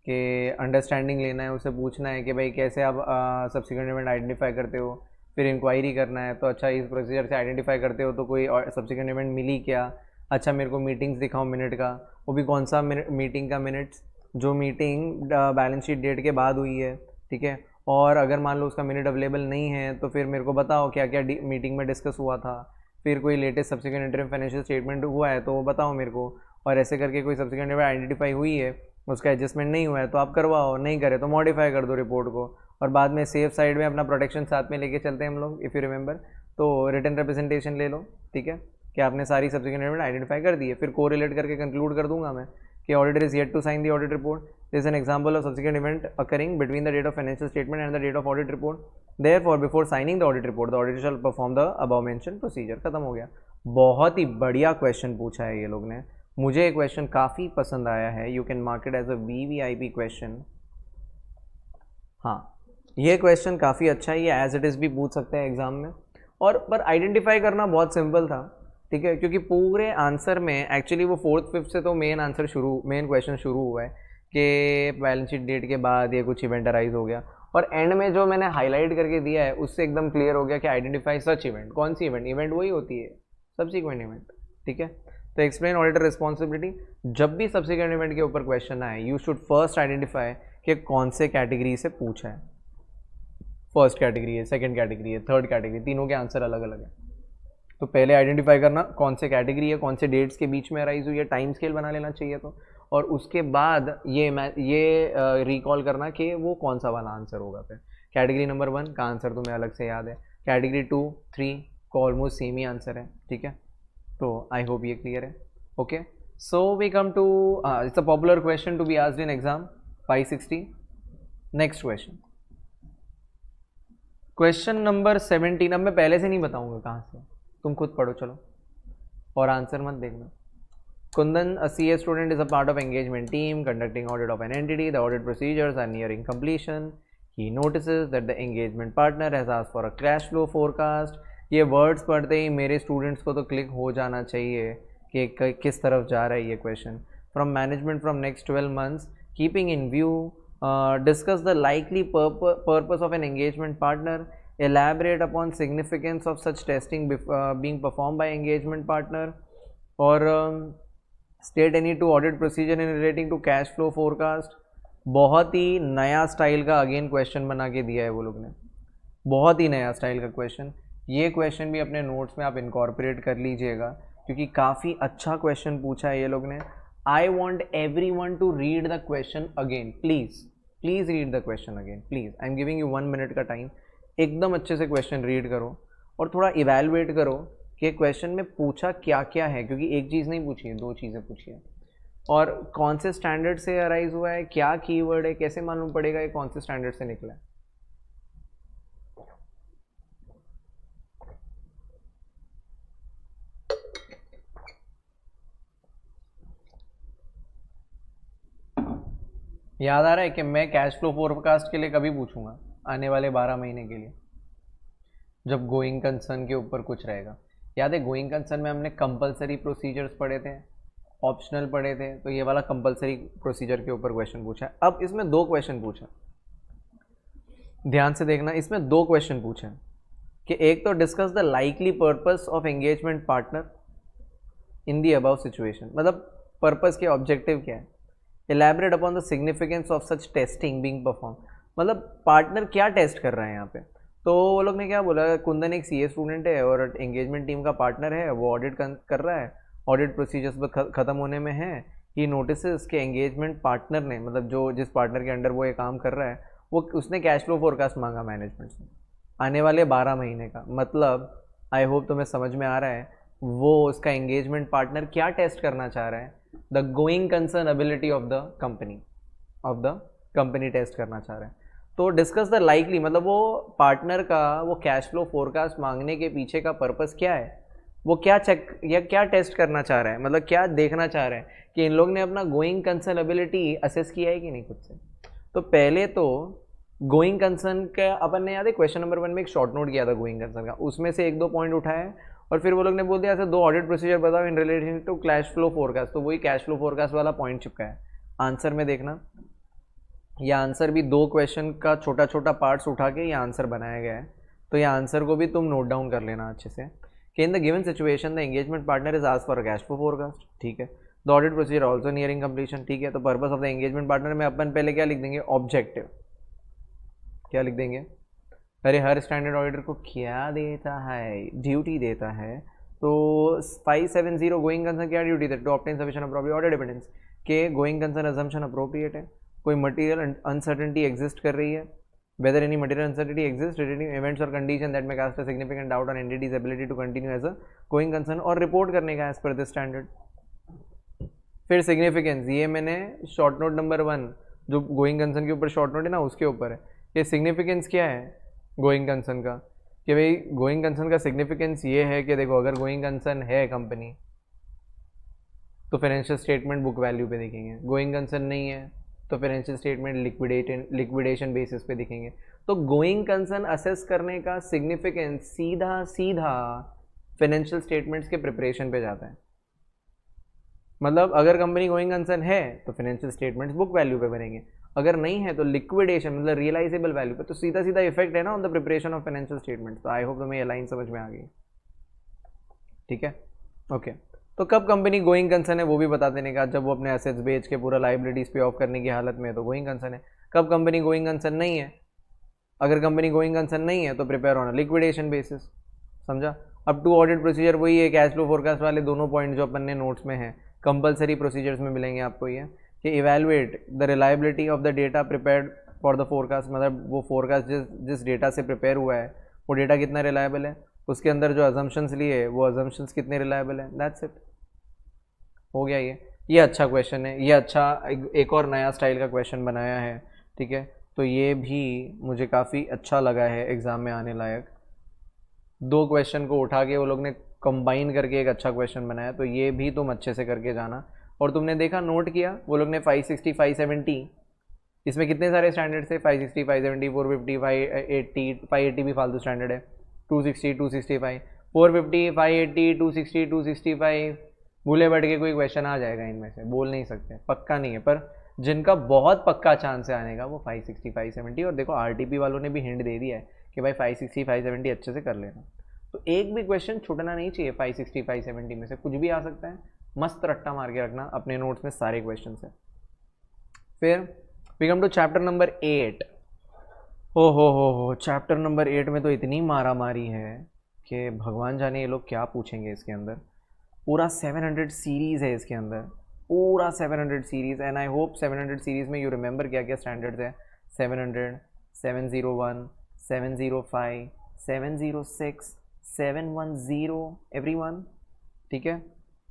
कि अंडरस्टैंडिंग लेना है, उसे पूछना है कि भाई कैसे आप सब्सिक्वेंट इवेंट आइडेंटिफाई करते हो, फिर इंक्वायरी करना है, तो अच्छा इस प्रोसीजर से आइडेंटिफाई करते हो तो कोई सब्सिक्वेंट इवेंट मिली क्या, अच्छा मेरे को मीटिंग्स दिखाओ मिनट का, वो भी कौन सा मीटिंग का मिनट्स, जो मीटिंग बैलेंस शीट डेट के बाद हुई है, ठीक है, और अगर मान लो उसका मिनट अवेलेबल नहीं है तो फिर मेरे को बताओ क्या क्या मीटिंग में डिस्कस हुआ था, फिर कोई latest subsequent interim financial statement हुआ है तो वो बताओ मेरे को, और ऐसे करके कोई सब्सिक्वेंट इवेंट आइडेंटिफाई हुई है, उसका एडजस्टमेंट नहीं हुआ है तो आप करवाओ, नहीं करे तो मॉडिफाई कर दो रिपोर्ट को, और बाद में सेफ साइड में अपना प्रोटेक्शन साथ में लेके चलते हैं हम लोग, इफ़ यू रिमेंबर, तो रिटन रिप्रेजेंटेशन ले लो, ठीक है, कि आपने सारी सब्सिक्वेंट इवेंट आइडेंटिफाई कर दी है, फिर कोरिलेट करके कंक्लूड कर दूंगा मैं कि auditor is yet to sign the audit report, this is an example of subsequent event occurring between the date of financial statement and the date of audit report, therefore before signing the audit report the auditor shall perform the above mention procedure. खत्म हो गया। बहुत ही बढ़िया question पूछा है ये लोग ने, मुझे ये क्वेश्चन काफ़ी पसंद आया है, you can mark it as a VVIP question. हाँ, ये क्वेश्चन काफ़ी अच्छा है, ये एज इट इज़ भी पूछ सकते हैं एग्जाम में, और पर आइडेंटिफाई करना बहुत सिंपल था, ठीक है, क्योंकि पूरे आंसर में एक्चुअली वो 4th 5th से तो मेन क्वेश्चन शुरू हुआ है कि बैलेंस शीट डेट के बाद ये कुछ इवेंट अराइज हो गया, और एंड में जो मैंने हाईलाइट करके दिया है उससे एकदम क्लियर हो गया कि आइडेंटिफाई सच इवेंट, कौन सी इवेंट वही होती है सब्सिक्वेंट इवेंट, ठीक है। तो एक्सप्लेन ऑडिटर रिस्पॉन्सिबिलिटी, जब भी सब्सिक्वेंट इवेंट के ऊपर क्वेश्चन आए यू शुड फर्स्ट आइडेंटिफाई कि कौन से कैटेगरी से पूछा है, फर्स्ट कैटेगरी है, सेकंड कैटेगरी है, थर्ड कैटेगरी, तीनों के आंसर अलग अलग है, तो पहले आइडेंटिफाई करना कौन से कैटेगरी है, कौन से डेट्स के बीच में अराइज हुई है, टाइम स्केल बना लेना चाहिए तो, और उसके बाद ये रिकॉल करना कि वो कौन सा वाला आंसर होगा। फिर कैटेगरी नंबर 1 का आंसर तुम्हें अलग से याद है, कैटेगरी 2 3 को ऑलमोस्ट सेम ही आंसर है, ठीक है, तो आई होप ये क्लियर है। Okay, so we come to it's a popular question to be asked in exam 560। Next question number 17। अब मैं पहले से नहीं बताऊंगा कहाँ से, तुम खुद पढ़ो चलो, और आंसर मत देखना। Kundan, a CA student, is a part of engagement team conducting audit of an entity. The audit procedures are nearing completion. He notices that the engagement partner has asked for a cash flow forecast. ये words पढ़ते ही मेरे students को तो click हो जाना चाहिए कि किस तरफ जा रहा है ये question. From management from next 12 months, keeping in view, discuss the likely purpose of an engagement partner. Elaborate upon significance of such testing being performed by engagement partner, or state any two audit procedure in relating to cash flow forecast. बहुत ही नया style का again question बना के दिया है वो लोग ने, बहुत ही नया स्टाइल का क्वेश्चन। ये क्वेश्चन भी अपने नोट्स में आप इनकॉर्पोरेट कर लीजिएगा क्योंकि काफ़ी अच्छा क्वेश्चन पूछा है ये लोग ने। I want every one two read the question again, please read the question again please. I am giving you 1 minute का टाइम, एकदम अच्छे से क्वेश्चन रीड करो और थोड़ा इवैल्यूएट करो कि क्वेश्चन में पूछा क्या क्या है, क्योंकि एक चीज़ नहीं पूछी है, 2 चीज़ें पूछी है, और कौन से स्टैंडर्ड से अराइज हुआ है, क्या कीवर्ड है, कैसे मालूम पड़ेगा ये कौन से स्टैंडर्ड से निकला है। याद आ रहा है कि मैं कैश फ्लो फोरकास्ट के लिए कभी पूछूंगा आने वाले 12 महीने के लिए, जब गोइंग कंसर्न के ऊपर कुछ रहेगा। याद है गोइंग कंसर्न में हमने कंपलसरी प्रोसीजर्स पढ़े थे, ऑप्शनल पढ़े थे, तो ये वाला कंपलसरी प्रोसीजर के ऊपर क्वेश्चन पूछा है। अब इसमें 2 क्वेश्चन पूछा, ध्यान से देखना, इसमें 2 क्वेश्चन पूछे कि एक तो discuss the likely purpose of engagement partner in the above situation, मतलब पर्पस के ऑब्जेक्टिव क्या है। Elaborate upon the significance of such testing being perform, मतलब पार्टनर क्या टेस्ट कर रहा है यहाँ पे। तो वो लोग ने क्या बोला, कुंदन एक सीए स्टूडेंट है और एंगेजमेंट टीम का पार्टनर है, वो ऑडिट कर रहा है, ऑडिट प्रोसीजर्स ख़त्म होने में है। ही नोटिसेस के एंगेजमेंट पार्टनर ने, मतलब जो जिस पार्टनर के अंडर वो ये काम कर रहा है, वो उसने कैश फ्लो फोरकास्ट मांगा मैनेजमेंट से आने वाले 12 महीने का। मतलब आई होप तुम्हें समझ में आ रहा है वो उसका एंगेजमेंट पार्टनर क्या टेस्ट करना चाह रहा है, the going concern ability of the company test करना चाह रहा है। तो डिस्कस द लाइकली, मतलब वो पार्टनर का वो कैश फ्लो फोरकास्ट मांगने के पीछे का पर्पस क्या है, वो क्या चेक या क्या टेस्ट करना चाह रहा है, मतलब क्या देखना चाह रहा है कि इन लोग ने अपना गोइंग कंसर्न एबिलिटी असेस किया है कि नहीं खुद से। तो पहले तो गोइंग कंसर्न का अपन ने याद है क्वेश्चन नंबर 1 में एक शॉर्ट नोट किया था गोइंग कंसर्न का, उसमें से 1-2 पॉइंट उठाए और फिर वो लोग ने बोल दिया ऐसे 2 ऑडिट प्रोसीजर बताओ in relation to cash flow forecast, तो वही कैश फ्लो फोरकास्ट वाला पॉइंट चिपका है आंसर में। देखना ये आंसर भी 2 क्वेश्चन का छोटा छोटा पार्ट्स उठा के ये आंसर बनाया गया है, तो ये आंसर को भी तुम नोट डाउन कर लेना अच्छे से कि in the given situation the engagement partner is asked for cash flow forecast, ठीक है। The audit procedure also nearing completion, ठीक है। तो purpose of the engagement partner में अपन पहले क्या लिख देंगे, ऑब्जेक्टिव, क्या लिख देंगे, अरे हर स्टैंडर्ड ऑडिटर को क्या देता है, ड्यूटी देता है। तो 570 गोइंग कंसर्न क्या ड्यूटी है, to obtain sufficient appropriate audit evidence के गोइंग कंसर्न अजम्पशन अप्रोप्रिएट है, कोई मटेरियल अनसर्टेनिटी एग्जिस्ट कर रही है, whether any material uncertainty exist relating events और condition that may cast a significant doubt on entity's ability to continue as a going concern, और report करने का as per this standard. फिर significance, ये मैंने शॉर्ट नोट नंबर 1 जो going concern के ऊपर शॉर्ट नोट है ना उसके ऊपर है। ये सिग्निफिकेंस क्या है गोइंग कंसर्न का, कि भाई गोइंग कंसर्न का सिग्निफिकेंस ये है कि देखो अगर गोइंग कंसर्न है कंपनी तो फाइनेंशियल स्टेटमेंट बुक वैल्यू पे दिखेंगे, गोइंग कंसर्न नहीं है तो फाइनेंशियल स्टेटमेंट लिक्विडेशन बेसिस पे दिखेंगे। तो गोइंग कंसर्न असेस करने का सिग्निफिकेंस सीधा सीधा फाइनेंशियल स्टेटमेंट्स के प्रिपरेशन पे जाता है। मतलब अगर कंपनी गोइंग कंसर्न है तो फाइनेंशियल स्टेटमेंट्स बुक वैल्यू पे बनेंगे, अगर नहीं है तो लिक्विडेशन मतलब रियलाइजेबल वैल्यू पे, तो सीधा सीधा इफेक्ट है ना on the preparation of financial statements. तो आई होप तुम्हें ये लाइन समझ में आ गई, ठीक है, ओके। तो कब कंपनी गोइंग कंसर्न है वो भी बता देने का, जब वो अपने एसेट्स बेच के पूरा लाइबिलिटीज पे ऑफ करने की हालत में है तो गोइंग कंसर्न है। कब कंपनी गोइंग कंसर्न नहीं है, अगर कंपनी गोइंग कंसर्न नहीं है तो प्रिपेयर होना लिक्विडेशन बेसिस, समझा। अब टू ऑडिट प्रोसीजर वही है, कैश फ्लो फोरकास्ट वाले दोनों पॉइंट जो अपन ने नोट्स में है कंपलसरी प्रोसीजर्स में मिलेंगे आपको, ये कि evaluate the reliability of the data prepared for the forecast, मतलब वो फोरकास्ट जिस डेटा से प्रिपेयर हुआ है वो डेटा कितना रिलायबल है, उसके अंदर जो अजम्पशंस लिए वो अजम्पशंस कितने रिलायबल है, दैट्स इट, हो गया। ये अच्छा क्वेश्चन है, ये अच्छा एक और नया स्टाइल का क्वेश्चन बनाया है, ठीक है। तो ये भी मुझे काफ़ी अच्छा लगा है, एग्ज़ाम में आने लायक। 2 क्वेश्चन को उठा के वो लोग ने कंबाइन करके एक अच्छा क्वेश्चन बनाया, तो ये भी तुम अच्छे से करके जाना। और तुमने देखा नोट किया वो लोग ने 560 570, इसमें कितने सारे स्टैंडर्ड थे, 560 570 450 580 580 भी फालतू स्टैंडर्ड है, 260 265 450 580 260 265, भूले बैठ के कोई क्वेश्चन आ जाएगा इनमें से, बोल नहीं सकते, पक्का नहीं है, पर जिनका बहुत पक्का चांस है आने का वो 560 570। और देखो आरटीपी वालों ने भी हिंट दे दिया है कि भाई 560 570 अच्छे से कर लेना, तो एक भी क्वेश्चन छूटना नहीं चाहिए 560 570 में से, कुछ भी आ सकता है, मस्त रट्टा मार के रखना अपने नोट्स में सारे क्वेश्चन है। फिर we come to chapter number 8। हो चैप्टर नंबर 8 में तो इतनी मारा मारी है कि भगवान जाने ये लोग क्या पूछेंगे इसके अंदर। पूरा 700 सीरीज़ है इसके अंदर, पूरा 700 series, and I hope 700 series में यू रिमेंबर क्या क्या स्टैंडर्ड्स है, 700 701 705 706 710 एवरीवन, ठीक है।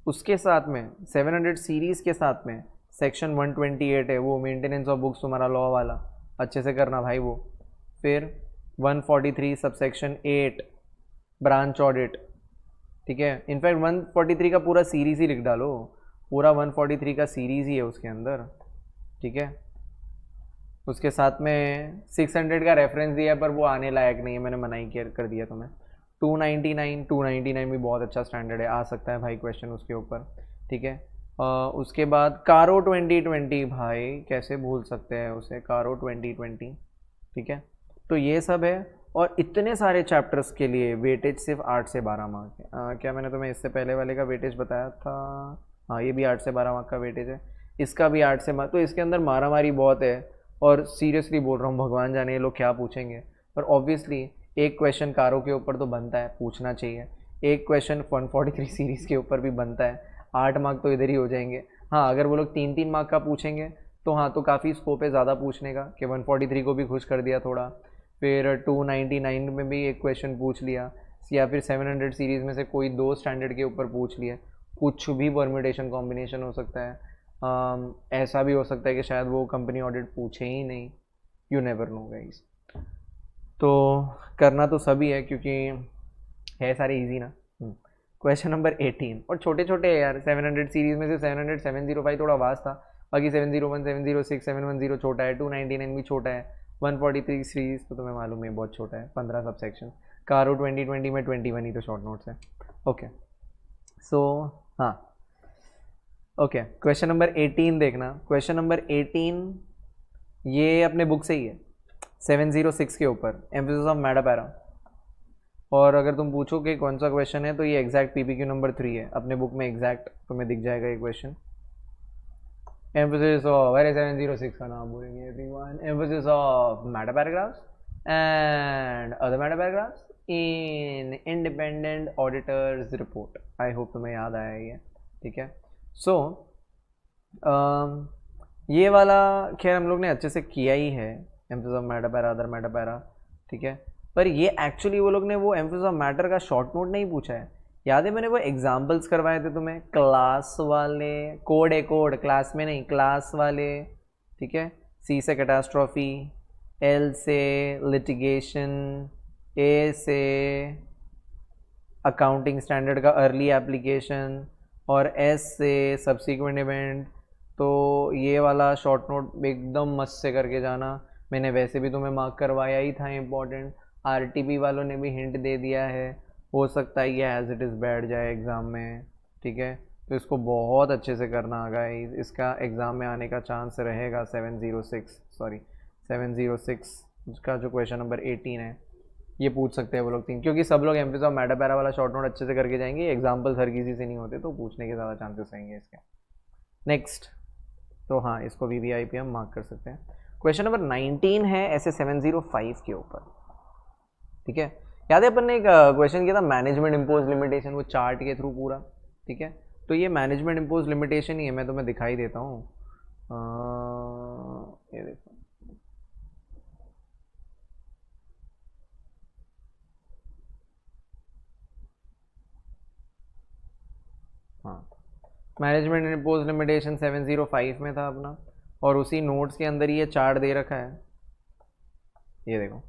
उसके साथ में 700 सीरीज़ के साथ में सेक्शन 128 है, वो मेंटेनेंस ऑफ बुक्स तुम्हारा लॉ वाला, अच्छे से करना भाई वो। फिर 143 सबसेक्शन 8 ब्रांच ऑडिट, ठीक है। इनफैक्ट 143 का पूरा सीरीज़ ही लिख डालो, पूरा 143 का सीरीज़ ही है उसके अंदर, ठीक है। उसके साथ में 600 का रेफरेंस दिया पर वो आने लायक नहीं है, मैंने मनाही कर दिया तुम्हें। 299 भी बहुत अच्छा स्टैंडर्ड है, आ सकता है भाई क्वेश्चन उसके ऊपर, ठीक है। उसके बाद कारो 2020, भाई कैसे भूल सकते हैं उसे, कारो 2020, ठीक है। तो ये सब है, और इतने सारे चैप्टर्स के लिए वेटेज सिर्फ 8 से 12 मार्क है। क्या मैंने तुम्हें इससे पहले वाले का वेटेज बताया था, हाँ ये भी 8 से 12 मार्क का वेटेज है, इसका भी 8 से मार्क, तो इसके अंदर मारा मारी बहुत है। और सीरियसली बोल रहा हूँ, भगवान जाने ये लोग क्या पूछेंगे, पर ऑब्वियसली एक क्वेश्चन कारो के ऊपर तो बनता है, पूछना चाहिए, एक क्वेश्चन 143 सीरीज़ के ऊपर भी बनता है, 8 मार्क तो इधर ही हो जाएंगे। हाँ अगर वो लोग 3-3 मार्क का पूछेंगे तो हाँ तो काफ़ी स्कोप है ज़्यादा पूछने का, कि 143 को भी खुश कर दिया थोड़ा, फिर 299 में भी एक क्वेश्चन पूछ लिया, या फिर 700 सीरीज़ में से कोई 2 स्टैंडर्ड के ऊपर पूछ लिए, कुछ भी परम्यूटेशन कॉम्बिनेशन हो सकता है। ऐसा भी हो सकता है कि शायद वो कंपनी ऑडिट पूछे ही नहीं, यू नेवर नो गाइस। तो करना तो सभी है क्योंकि है सारे इजी ना। क्वेश्चन नंबर 18, और छोटे छोटे है यार, 700 सीरीज़ में से 700 705 थोड़ा वास्ट था, बाकी 701 706 710 छोटा है, 299 भी छोटा है, 143 सीरीज तो तुम्हें मालूम है बहुत छोटा है, 15 सब सेक्शन। कारो 2020 में 21 ही तो शॉर्ट नोट्स है। ओके सो हाँ ओके, क्वेश्चन नंबर 18 देखना। क्वेश्चन नंबर 18 ये अपने बुक से ही है, 706 के ऊपर, एम्फेसिस ऑफ मैडा पैरा। और अगर तुम पूछो कि कौन सा क्वेश्चन है तो ये एग्जैक्ट PPQ नंबर 3 है अपने बुक में, एग्जैक्ट तुम्हें दिख जाएगा ये क्वेश्चन। एम्फेसिस ऑफ, अरे 706 का नाम बोलेंगे everyone, emphasis of meta paragraphs and other meta paragraphs in independent auditors report. I hope तुम्हें याद आया ये, ठीक है। सो ये वाला खैर हम लोग ने अच्छे से किया ही है, emphasis of meta para, other meta para, ठीक है। पर ये एक्चुअली वो लोग ने वो एम्फेसिस ऑफ मैटर का शॉर्ट नोट नहीं पूछा है। याद है मैंने वो एग्जाम्पल्स करवाए थे तुम्हें, क्लास वाले, कोड है कोड, क्लास में नहीं, क्लास वाले, ठीक है। C से कैटास्ट्रॉफी, L से लिटिगेशन, A से अकाउंटिंग स्टैंडर्ड का अर्ली एप्लीकेशन और S से सब्सिक्वेंट इवेंट। तो ये वाला शॉर्ट नोट एकदम मस्त से करके जाना। मैंने वैसे भी तुम्हें मार्क करवाया ही था इम्पोर्टेंट, RTP वालों ने भी हिंट दे दिया है, हो सकता है ये एज इट इज़ बैठ जाए एग्ज़ाम में, ठीक है। तो इसको बहुत अच्छे से करना गाइस, इसका एग्ज़ाम में आने का चांस रहेगा। 706 का जो क्वेश्चन नंबर 18 है ये पूछ सकते हैं वो लोग 3, क्योंकि सब लोग एम्फेसिस ऑफ मैटा पैरा वाला शॉर्ट नोट अच्छे से करके जाएंगे, एग्जाम्पल्स हर किसी से नहीं होते तो पूछने के ज़्यादा चांसेस रहेंगे इसके। नेक्स्ट, तो हाँ इसको VVIP हम मार्क कर सकते हैं। क्वेश्चन नंबर 19 है ऐसे 705 के ऊपर, ठीक है। याद है अपन ने एक क्वेश्चन किया था मैनेजमेंट इम्पोज लिमिटेशन, वो चार्ट के थ्रू पूरा, ठीक है। तो ये मैनेजमेंट इम्पोज लिमिटेशन ही है, मैं तुम्हें दिखाई देता हूँ, ये देखो, हाँ मैनेजमेंट इम्पोज लिमिटेशन 705 में था अपना, और उसी नोट्स के अंदर ये चार्ट दे रखा है, ये देखो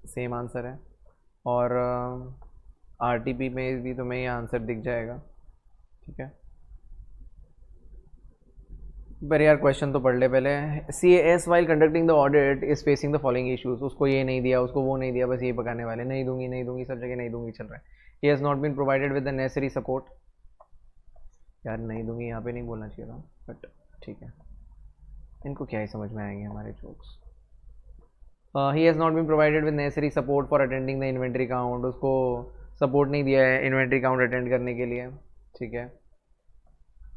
सेम आंसर है। और RTP में भी तुम्हें ये आंसर दिख जाएगा, ठीक है। पर यार क्वेश्चन तो पढ़ ले पहले। CAS while conducting the audit is facing the following issues, उसको ये नहीं दिया, उसको वो नहीं दिया, बस ये पकाने वाले, नहीं दूंगी नहीं दूंगी, सब जगह नहीं दूंगी चल रहा है। He has not been provided with the necessary support, यार नहीं दूंगी यहाँ पे नहीं बोलना चाहिए था, बट ठीक है, इनको क्या ही समझ में आएंगे हमारे jokes. He has not been provided with necessary support for attending the inventory count, उसको सपोर्ट नहीं दिया है इन्वेंट्री काउंट अटेंड करने के लिए, ठीक है।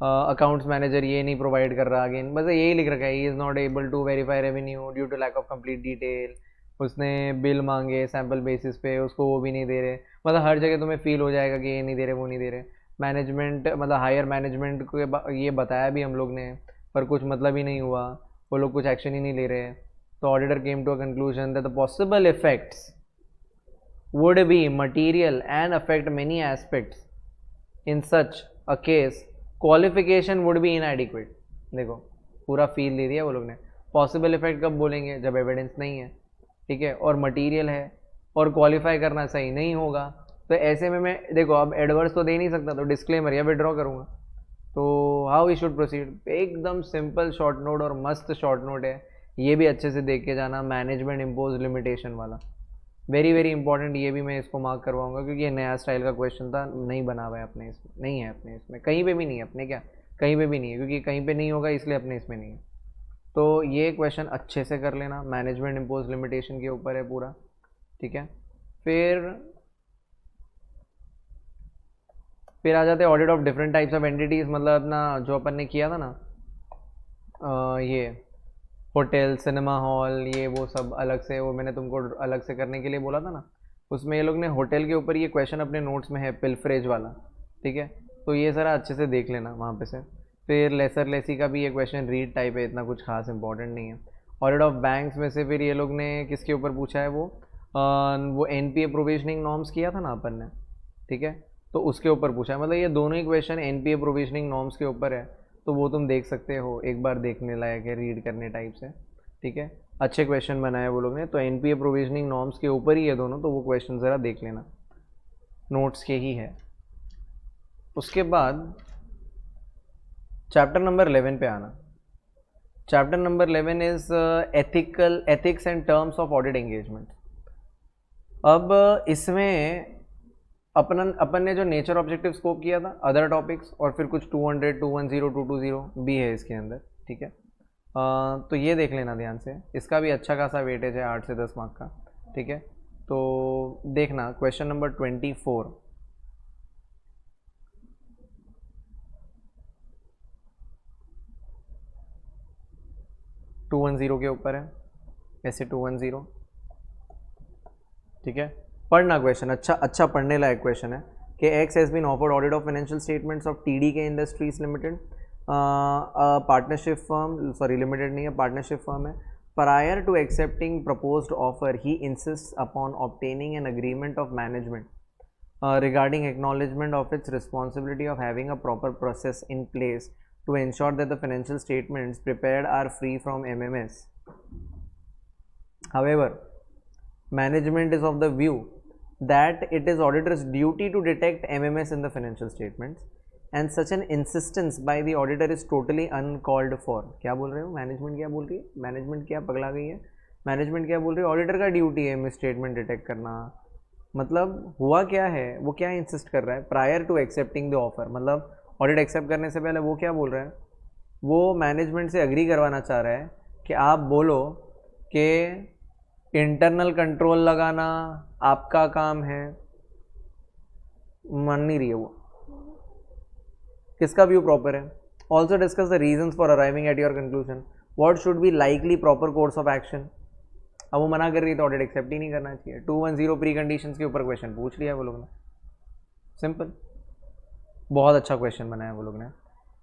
अकाउंट्स मैनेजर ये नहीं प्रोवाइड कर रहा, अगेन बस यही लिख रखा है, he is not able to verify revenue due to lack of complete detail. उसने बिल मांगे सैम्पल बेसिस पे, उसको वो भी नहीं दे रहे, मतलब हर जगह तुम्हें फील हो जाएगा कि ये नहीं दे रहे वो नहीं दे रहे। मैनेजमेंट मतलब हायर मैनेजमेंट को ये बताया भी हम लोग ने, पर कुछ मतलब ही नहीं हुआ, वो लोग कुछ एक्शन ही नहीं ले रहे। तो auditor came to a conclusion that the possible effects would be material and affect many aspects. In such a case, qualification would be inadequate. देखो पूरा फील दे दिया वो लोग ने। पॉसिबल इफेक्ट कब बोलेंगे, जब एविडेंस नहीं है, ठीक है, और मटेरियल है, और क्वालिफाई करना सही नहीं होगा, तो ऐसे में मैं देखो अब एडवर्स तो दे नहीं सकता, तो डिस्क्लेमर या विड्रॉ करूँगा। तो हाउ वी शुड प्रोसीड, एकदम सिंपल शॉर्ट नोट और मस्त शॉर्ट नोट है, ये भी अच्छे से देख के जाना, मैनेजमेंट इम्पोज लिमिटेशन वाला, वेरी वेरी इंपॉर्टेंट। ये भी मैं इसको मार्क करवाऊंगा क्योंकि ये नया स्टाइल का क्वेश्चन था, नहीं बना हुआ है अपने इसमें, नहीं है अपने इसमें, कहीं पे भी नहीं है अपने, क्या कहीं पे भी नहीं है, क्योंकि कहीं पे नहीं होगा इसलिए अपने इसमें नहीं है। तो ये क्वेश्चन अच्छे से कर लेना, मैनेजमेंट इम्पोज लिमिटेशन के ऊपर है पूरा, ठीक है। फिर आ जाते हैं audit of different types of entities, मतलब अपना जो अपन ने किया था ना, ये होटल, सिनेमा हॉल, ये वो सब अलग से, वो मैंने तुमको अलग से करने के लिए बोला था ना, उसमें ये लोग ने होटल के ऊपर ये क्वेश्चन अपने नोट्स में है, पिलफ्रेज वाला, ठीक है। तो ये ज़रा अच्छे से देख लेना वहाँ पे से। फिर लेसर लेसी का भी ये क्वेश्चन रीड टाइप है, इतना कुछ खास इंपॉर्टेंट नहीं है। ऑडिट ऑफ बैंक्स में से फिर ये लोग ने किसके ऊपर पूछा है, वो NPA प्रोविजनिंग नॉर्म्स किया था ना अपन ने, ठीक है, तो उसके ऊपर पूछा है। मतलब ये दोनों ही क्वेश्चन NPA प्रोविजनिंग नॉर्म्स के ऊपर है, तो वो तुम देख सकते हो, एक बार देखने लायक है, रीड करने टाइप से, ठीक है। अच्छे क्वेश्चन बनाए वो लोग ने, तो NPA प्रोविजनिंग नॉर्म्स के ऊपर ही है दोनों, तो वो क्वेश्चन ज़रा देख लेना, नोट्स के ही है। उसके बाद चैप्टर नंबर 11 पे आना। Chapter number 11 is ethics and terms of audit engagement. अब इसमें अपन ने जो नेचर ऑब्जेक्टिव स्कोप किया था, अदर टॉपिक्स, और फिर कुछ 200, 210, 220 भी है इसके अंदर, ठीक है। तो ये देख लेना ध्यान से, इसका भी अच्छा खासा वेटेज है 8 से 10 मार्क का, ठीक है। तो देखना क्वेश्चन नंबर 24, टू 210 के ऊपर है, ऐसे 210, ठीक है। पढ़ना क्वेश्चन, अच्छा पढ़ने लायक क्वेश्चन है कि X has been offered audit of financial statements of TDK industries limited, partnership firm, sorry limited नहीं है, पार्टनरशिप फर्म है। Prior to accepting proposed offer, he insists upon obtaining an agreement of management regarding acknowledgement of its responsibility of having a proper process in place to ensure that the financial statements prepared are free from MMS. However, management is of the view that it is auditor's duty to detect MMS in the financial statements, and such an insistence by the auditor is totally uncalled for. क्या बोल रहे हो? Management क्या बोल रही है? Management क्या पगला गई है? मैनेजमेंट क्या बोल रही है? ऑडिटर का ड्यूटी है मिस स्टेटमेंट डिटेक्ट करना। मतलब हुआ क्या है, वो क्या इंसिस्ट कर रहा है? Prior to accepting the offer, मतलब ऑडिट एक्सेप्ट करने से पहले वो क्या बोल रहा है? वो मैनेजमेंट से अग्री करवाना चाह रहा है कि आप बोलो कि इंटरनल कंट्रोल लगाना आपका काम है। मान नहीं रही है वो। किसका व्यू प्रॉपर है? Also discuss the reasons for arriving at your conclusion, what should be likely proper course of action. अब वो मना कर रही है तो ऑडिट एक्सेप्ट ही नहीं करना चाहिए। 210 प्री कंडीशंस के ऊपर क्वेश्चन पूछ लिया वो लोग ने, सिंपल, बहुत अच्छा क्वेश्चन बनाया वो लोग ने,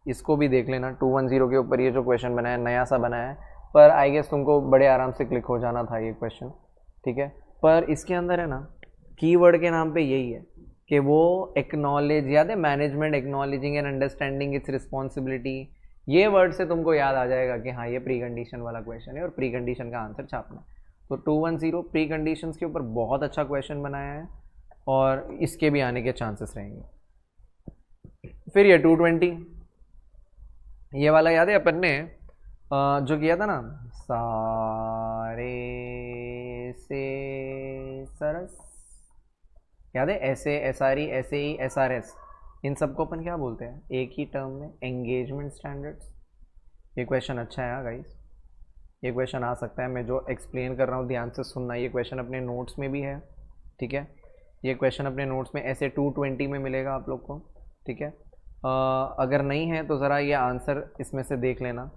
इसको भी देख लेना। 210 के ऊपर ये जो क्वेश्चन बनाया नया सा बनाया है, पर आई गेस तुमको बड़े आराम से क्लिक हो जाना था ये क्वेश्चन, ठीक है। पर इसके अंदर है ना, कीवर्ड के नाम पे यही है कि वो एक्नॉलेज, याद है management acknowledging and understanding its responsibility, ये वर्ड से तुमको याद आ जाएगा कि हाँ ये प्री कंडीशन वाला क्वेश्चन है और प्री कंडीशन का आंसर छापना। तो 210 प्री कंडीशंस के ऊपर बहुत अच्छा क्वेश्चन बनाया है और इसके भी आने के चांसेस रहेंगे। फिर ये 220, ये वाला याद है अपन ने जो किया था ना, सारे से सरस, याद है, ऐसे SRE, SAE, SRS, इन सबको अपन क्या बोलते हैं एक ही टर्म में? Engagement standards. ये क्वेश्चन अच्छा है गाइस, ये क्वेश्चन आ सकता है, मैं जो एक्सप्लेन कर रहा हूँ ध्यान से सुनना। ये क्वेश्चन अपने नोट्स में भी है, ठीक है, ये क्वेश्चन अपने नोट्स में ऐसे 220 में मिलेगा आप लोग को, ठीक है। अगर नहीं है तो ज़रा ये आंसर इसमें से देख लेना।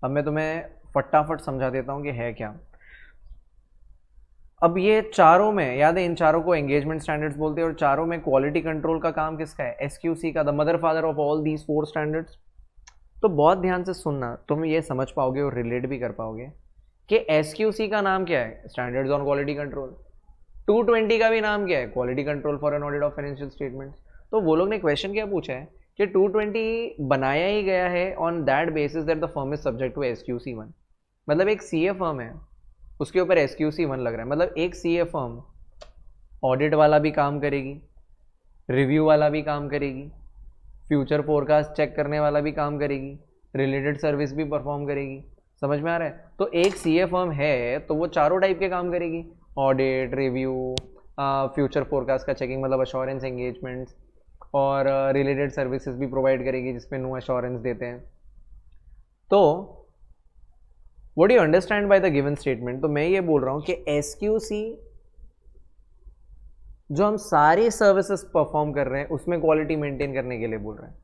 अब मैं तुम्हें फटाफट समझा देता हूँ कि है क्या। अब ये चारों में, याद है इन चारों को एंगेजमेंट स्टैंडर्ड्स बोलते हैं, और चारों में क्वालिटी कंट्रोल का काम किसका है? SQC का, the mother father of all these 4 standards. तो बहुत ध्यान से सुनना, तुम ये समझ पाओगे और रिलेट भी कर पाओगे कि SQC का नाम क्या है? Standards on quality control. 220 का भी नाम क्या है? Quality control for an audit of financial statements. तो वो लोग ने क्वेश्चन क्या पूछा है कि 220 बनाया ही गया है on that basis that the firm is subject to SQC1। मतलब एक CA फर्म है, उसके ऊपर SQC1 लग रहा है, मतलब एक CA फर्म ऑडिट वाला भी काम करेगी, रिव्यू वाला भी काम करेगी, फ्यूचर फोरकास्ट चेक करने वाला भी काम करेगी, रिलेटेड सर्विस भी परफॉर्म करेगी। समझ में आ रहा है? तो एक CA फर्म है तो वो चारों टाइप के काम करेगी, ऑडिट, रिव्यू, फ्यूचर फोरकास्ट का चेकिंग, मतलब अश्योरेंस एंगेजमेंट्स, और रिलेटेड सर्विसेज भी प्रोवाइड करेगी जिसपे नो अश्योरेंस देते हैं। तो what you understand by the given statement? तो मैं ये बोल रहा हूं कि SQC जो हम सारी सर्विसेज परफॉर्म कर रहे हैं उसमें क्वालिटी मेंटेन करने के लिए बोल रहे हैं,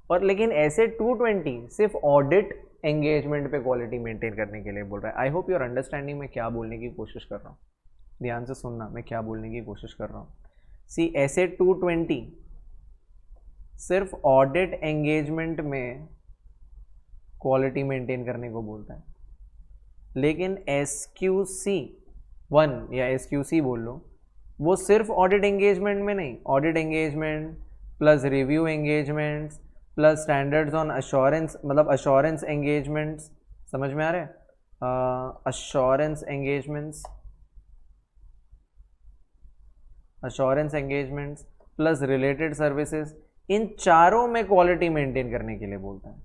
और लेकिन ऐसे 220 सिर्फ ऑडिट एंगेजमेंट पे क्वालिटी मेंटेन करने के लिए बोल रहा है। आई होप यूर अंडरस्टैंडिंग मैं क्या बोलने की कोशिश कर रहा हूँ, ध्यान से सुनना मैं क्या बोलने की कोशिश कर रहा हूँ। सी ऐसे 220 सिर्फ ऑडिट एंगेजमेंट में क्वालिटी मेंटेन करने को बोलता है, लेकिन SQC1 या SQC बोल लो, वो सिर्फ ऑडिट एंगेजमेंट में नहीं, audit engagement plus review engagements plus standards on assurance, मतलब अश्योरेंस एंगेजमेंट्स, समझ में आ रहा है? Assurance engagements plus related services, इन चारों में क्वालिटी मेंटेन करने के लिए बोलता है।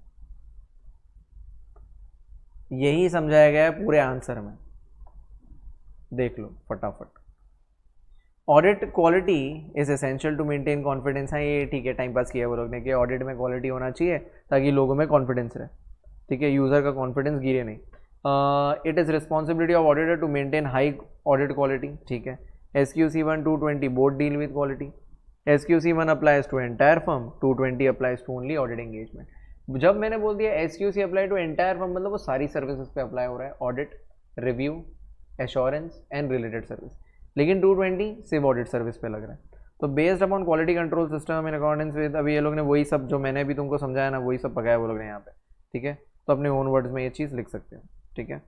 यही समझाया गया है पूरे आंसर में, देख लो फटाफट। Audit quality is essential to maintain confidence. हाँ ये ठीक है, टाइम पास किया वो लोग ने कि ऑडिट में क्वालिटी होना चाहिए ताकि लोगों में कॉन्फिडेंस रहे, ठीक है, यूज़र का कॉन्फिडेंस गिरे नहीं। It is responsibility of auditor to maintain high audit quality, ठीक है। SQC1 220 both deal with quality. SQC1 applies to entire firm, 220 applies to only audit engagement. जब मैंने बोल दिया SQC apply to entire firm, मतलब वो सारी सर्विसेज पे अप्लाई हो रहा है, audit, review, assurance and related service. लेकिन 220 सिर्फ ऑडिट सर्विस पे लग रहा है। तो based upon quality control system in accordance with, अभी ये लोग ने वही सब जो मैंने अभी तुमको समझाया ना, वही सब पकाया वो लोग ने यहाँ पे, ठीक है। तो अपने ओन वर्ड्स में ये चीज़ लिख सकते हो, ठीक है।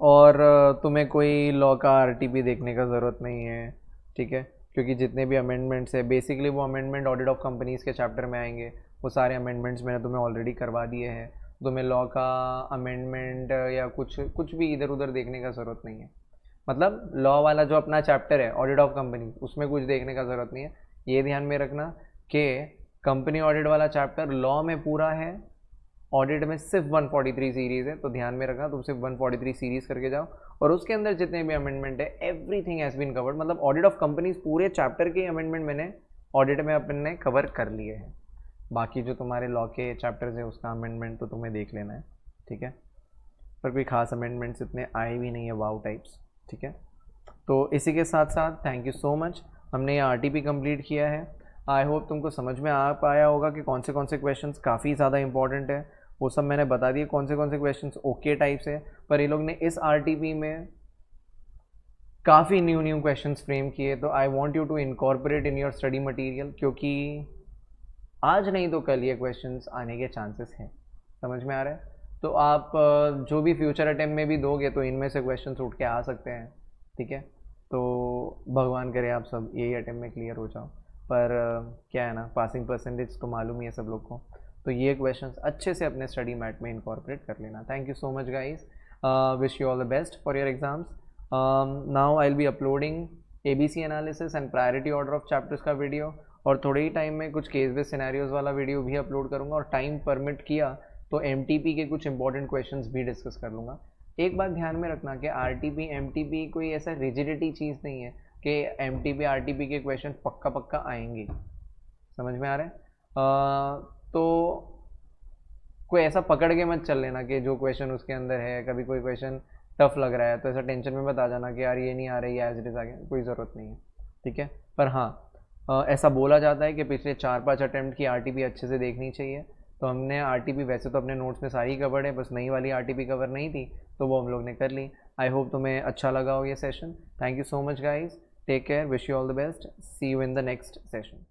और तुम्हें कोई लॉ का RTP देखने का ज़रूरत नहीं है, ठीक है, क्योंकि जितने भी अमेंडमेंट्स है बेसिकली वो अमेंडमेंट ऑडिट ऑफ कंपनीज़ के चैप्टर में आएंगे। वो सारे अमेंडमेंट्स मैंने तुम्हें ऑलरेडी करवा दिए हैं। तुम्हें लॉ का अमेंडमेंट या कुछ भी इधर उधर देखने का ज़रूरत नहीं है। मतलब लॉ वाला जो अपना चैप्टर है ऑडिट ऑफ कंपनी, उसमें कुछ देखने का ज़रूरत नहीं है। ये ध्यान में रखना कि कंपनी ऑडिट वाला चैप्टर लॉ में पूरा है, ऑडिट में सिर्फ 143 सीरीज़ है। तो ध्यान में रखना, तुम सिर्फ 143 सीरीज़ करके जाओ और उसके अंदर जितने भी अमेंडमेंट है एवरीथिंग हैज़ बीन कवर्ड। मतलब ऑडिट ऑफ कंपनीज पूरे चैप्टर के अमेंडमेंट मैंने ऑडिट में अपन ने कवर कर लिए हैं। बाकी जो तुम्हारे लॉ के चैप्टर्स है उसका अमेंडमेंट तो तुम्हें देख लेना है, ठीक है। पर कोई खास अमेंडमेंट्स इतने आए भी नहीं है वाव टाइप्स, ठीक है। तो इसी के साथ साथ थैंक यू सो मच, हमने ये RTP कंप्लीट किया है। आई होप तुमको समझ में आ पाया होगा कि कौन से क्वेश्चंस काफ़ी ज़्यादा इंपॉर्टेंट है। वो सब मैंने बता दिए कौन से क्वेश्चंस ओके टाइप से। पर ये लोग ने इस RTP में काफ़ी न्यू क्वेश्चंस फ्रेम किए। तो I want you to incorporate in your study material, क्योंकि आज नहीं तो कल ये क्वेश्चंस आने के चांसेस हैं। समझ में आ रहा है? तो आप जो भी फ्यूचर अटेम्प्ट में भी दोगे तो इनमें से क्वेश्चंस उठ के आ सकते हैं, ठीक है। तो भगवान करे आप सब यही अटेम्प्ट में क्लियर हो जाओ। पर क्या है ना, पासिंग परसेंटेज तो मालूम ही है सब लोग को। तो ये क्वेश्चंस अच्छे से अपने स्टडी मैट में इनकॉर्पोरेट कर लेना। Thank you so much guys, wish you all the best for your exams. Now I will be uploading ABC analysis and priority order of chapters का वीडियो, और थोड़े ही टाइम में कुछ केस बेस्ड सिनेरियोज वाला video भी upload करूँगा। और time permit किया तो MTP के कुछ इंपॉर्टेंट क्वेश्चंस भी डिस्कस कर लूँगा। एक बात ध्यान में रखना कि RTP MTP कोई ऐसा रिजिडिटी चीज़ नहीं है कि MTP RTP के क्वेश्चन पक्का आएंगे। समझ में आ रहा है? तो कोई ऐसा पकड़ के मत चल लेना कि जो क्वेश्चन उसके अंदर है, कभी कोई क्वेश्चन टफ लग रहा है तो ऐसा टेंशन में मत आ जाना कि यार ये नहीं आ रही है, एज इट इज़ आ गया, कोई ज़रूरत नहीं है, ठीक है। पर हाँ, ऐसा बोला जाता है कि पिछले 4-5 अटैम्प्ट की RTP अच्छे से देखनी चाहिए। तो हमने RTP वैसे तो अपने नोट्स में सारी कवर्ड है, बस नई वाली RTP कवर नहीं थी तो वो हम लोग ने कर ली। आई होप तुम्हें अच्छा लगा हो ये session. Thank you so much guys, take care, wish you all the best, see you in the next session.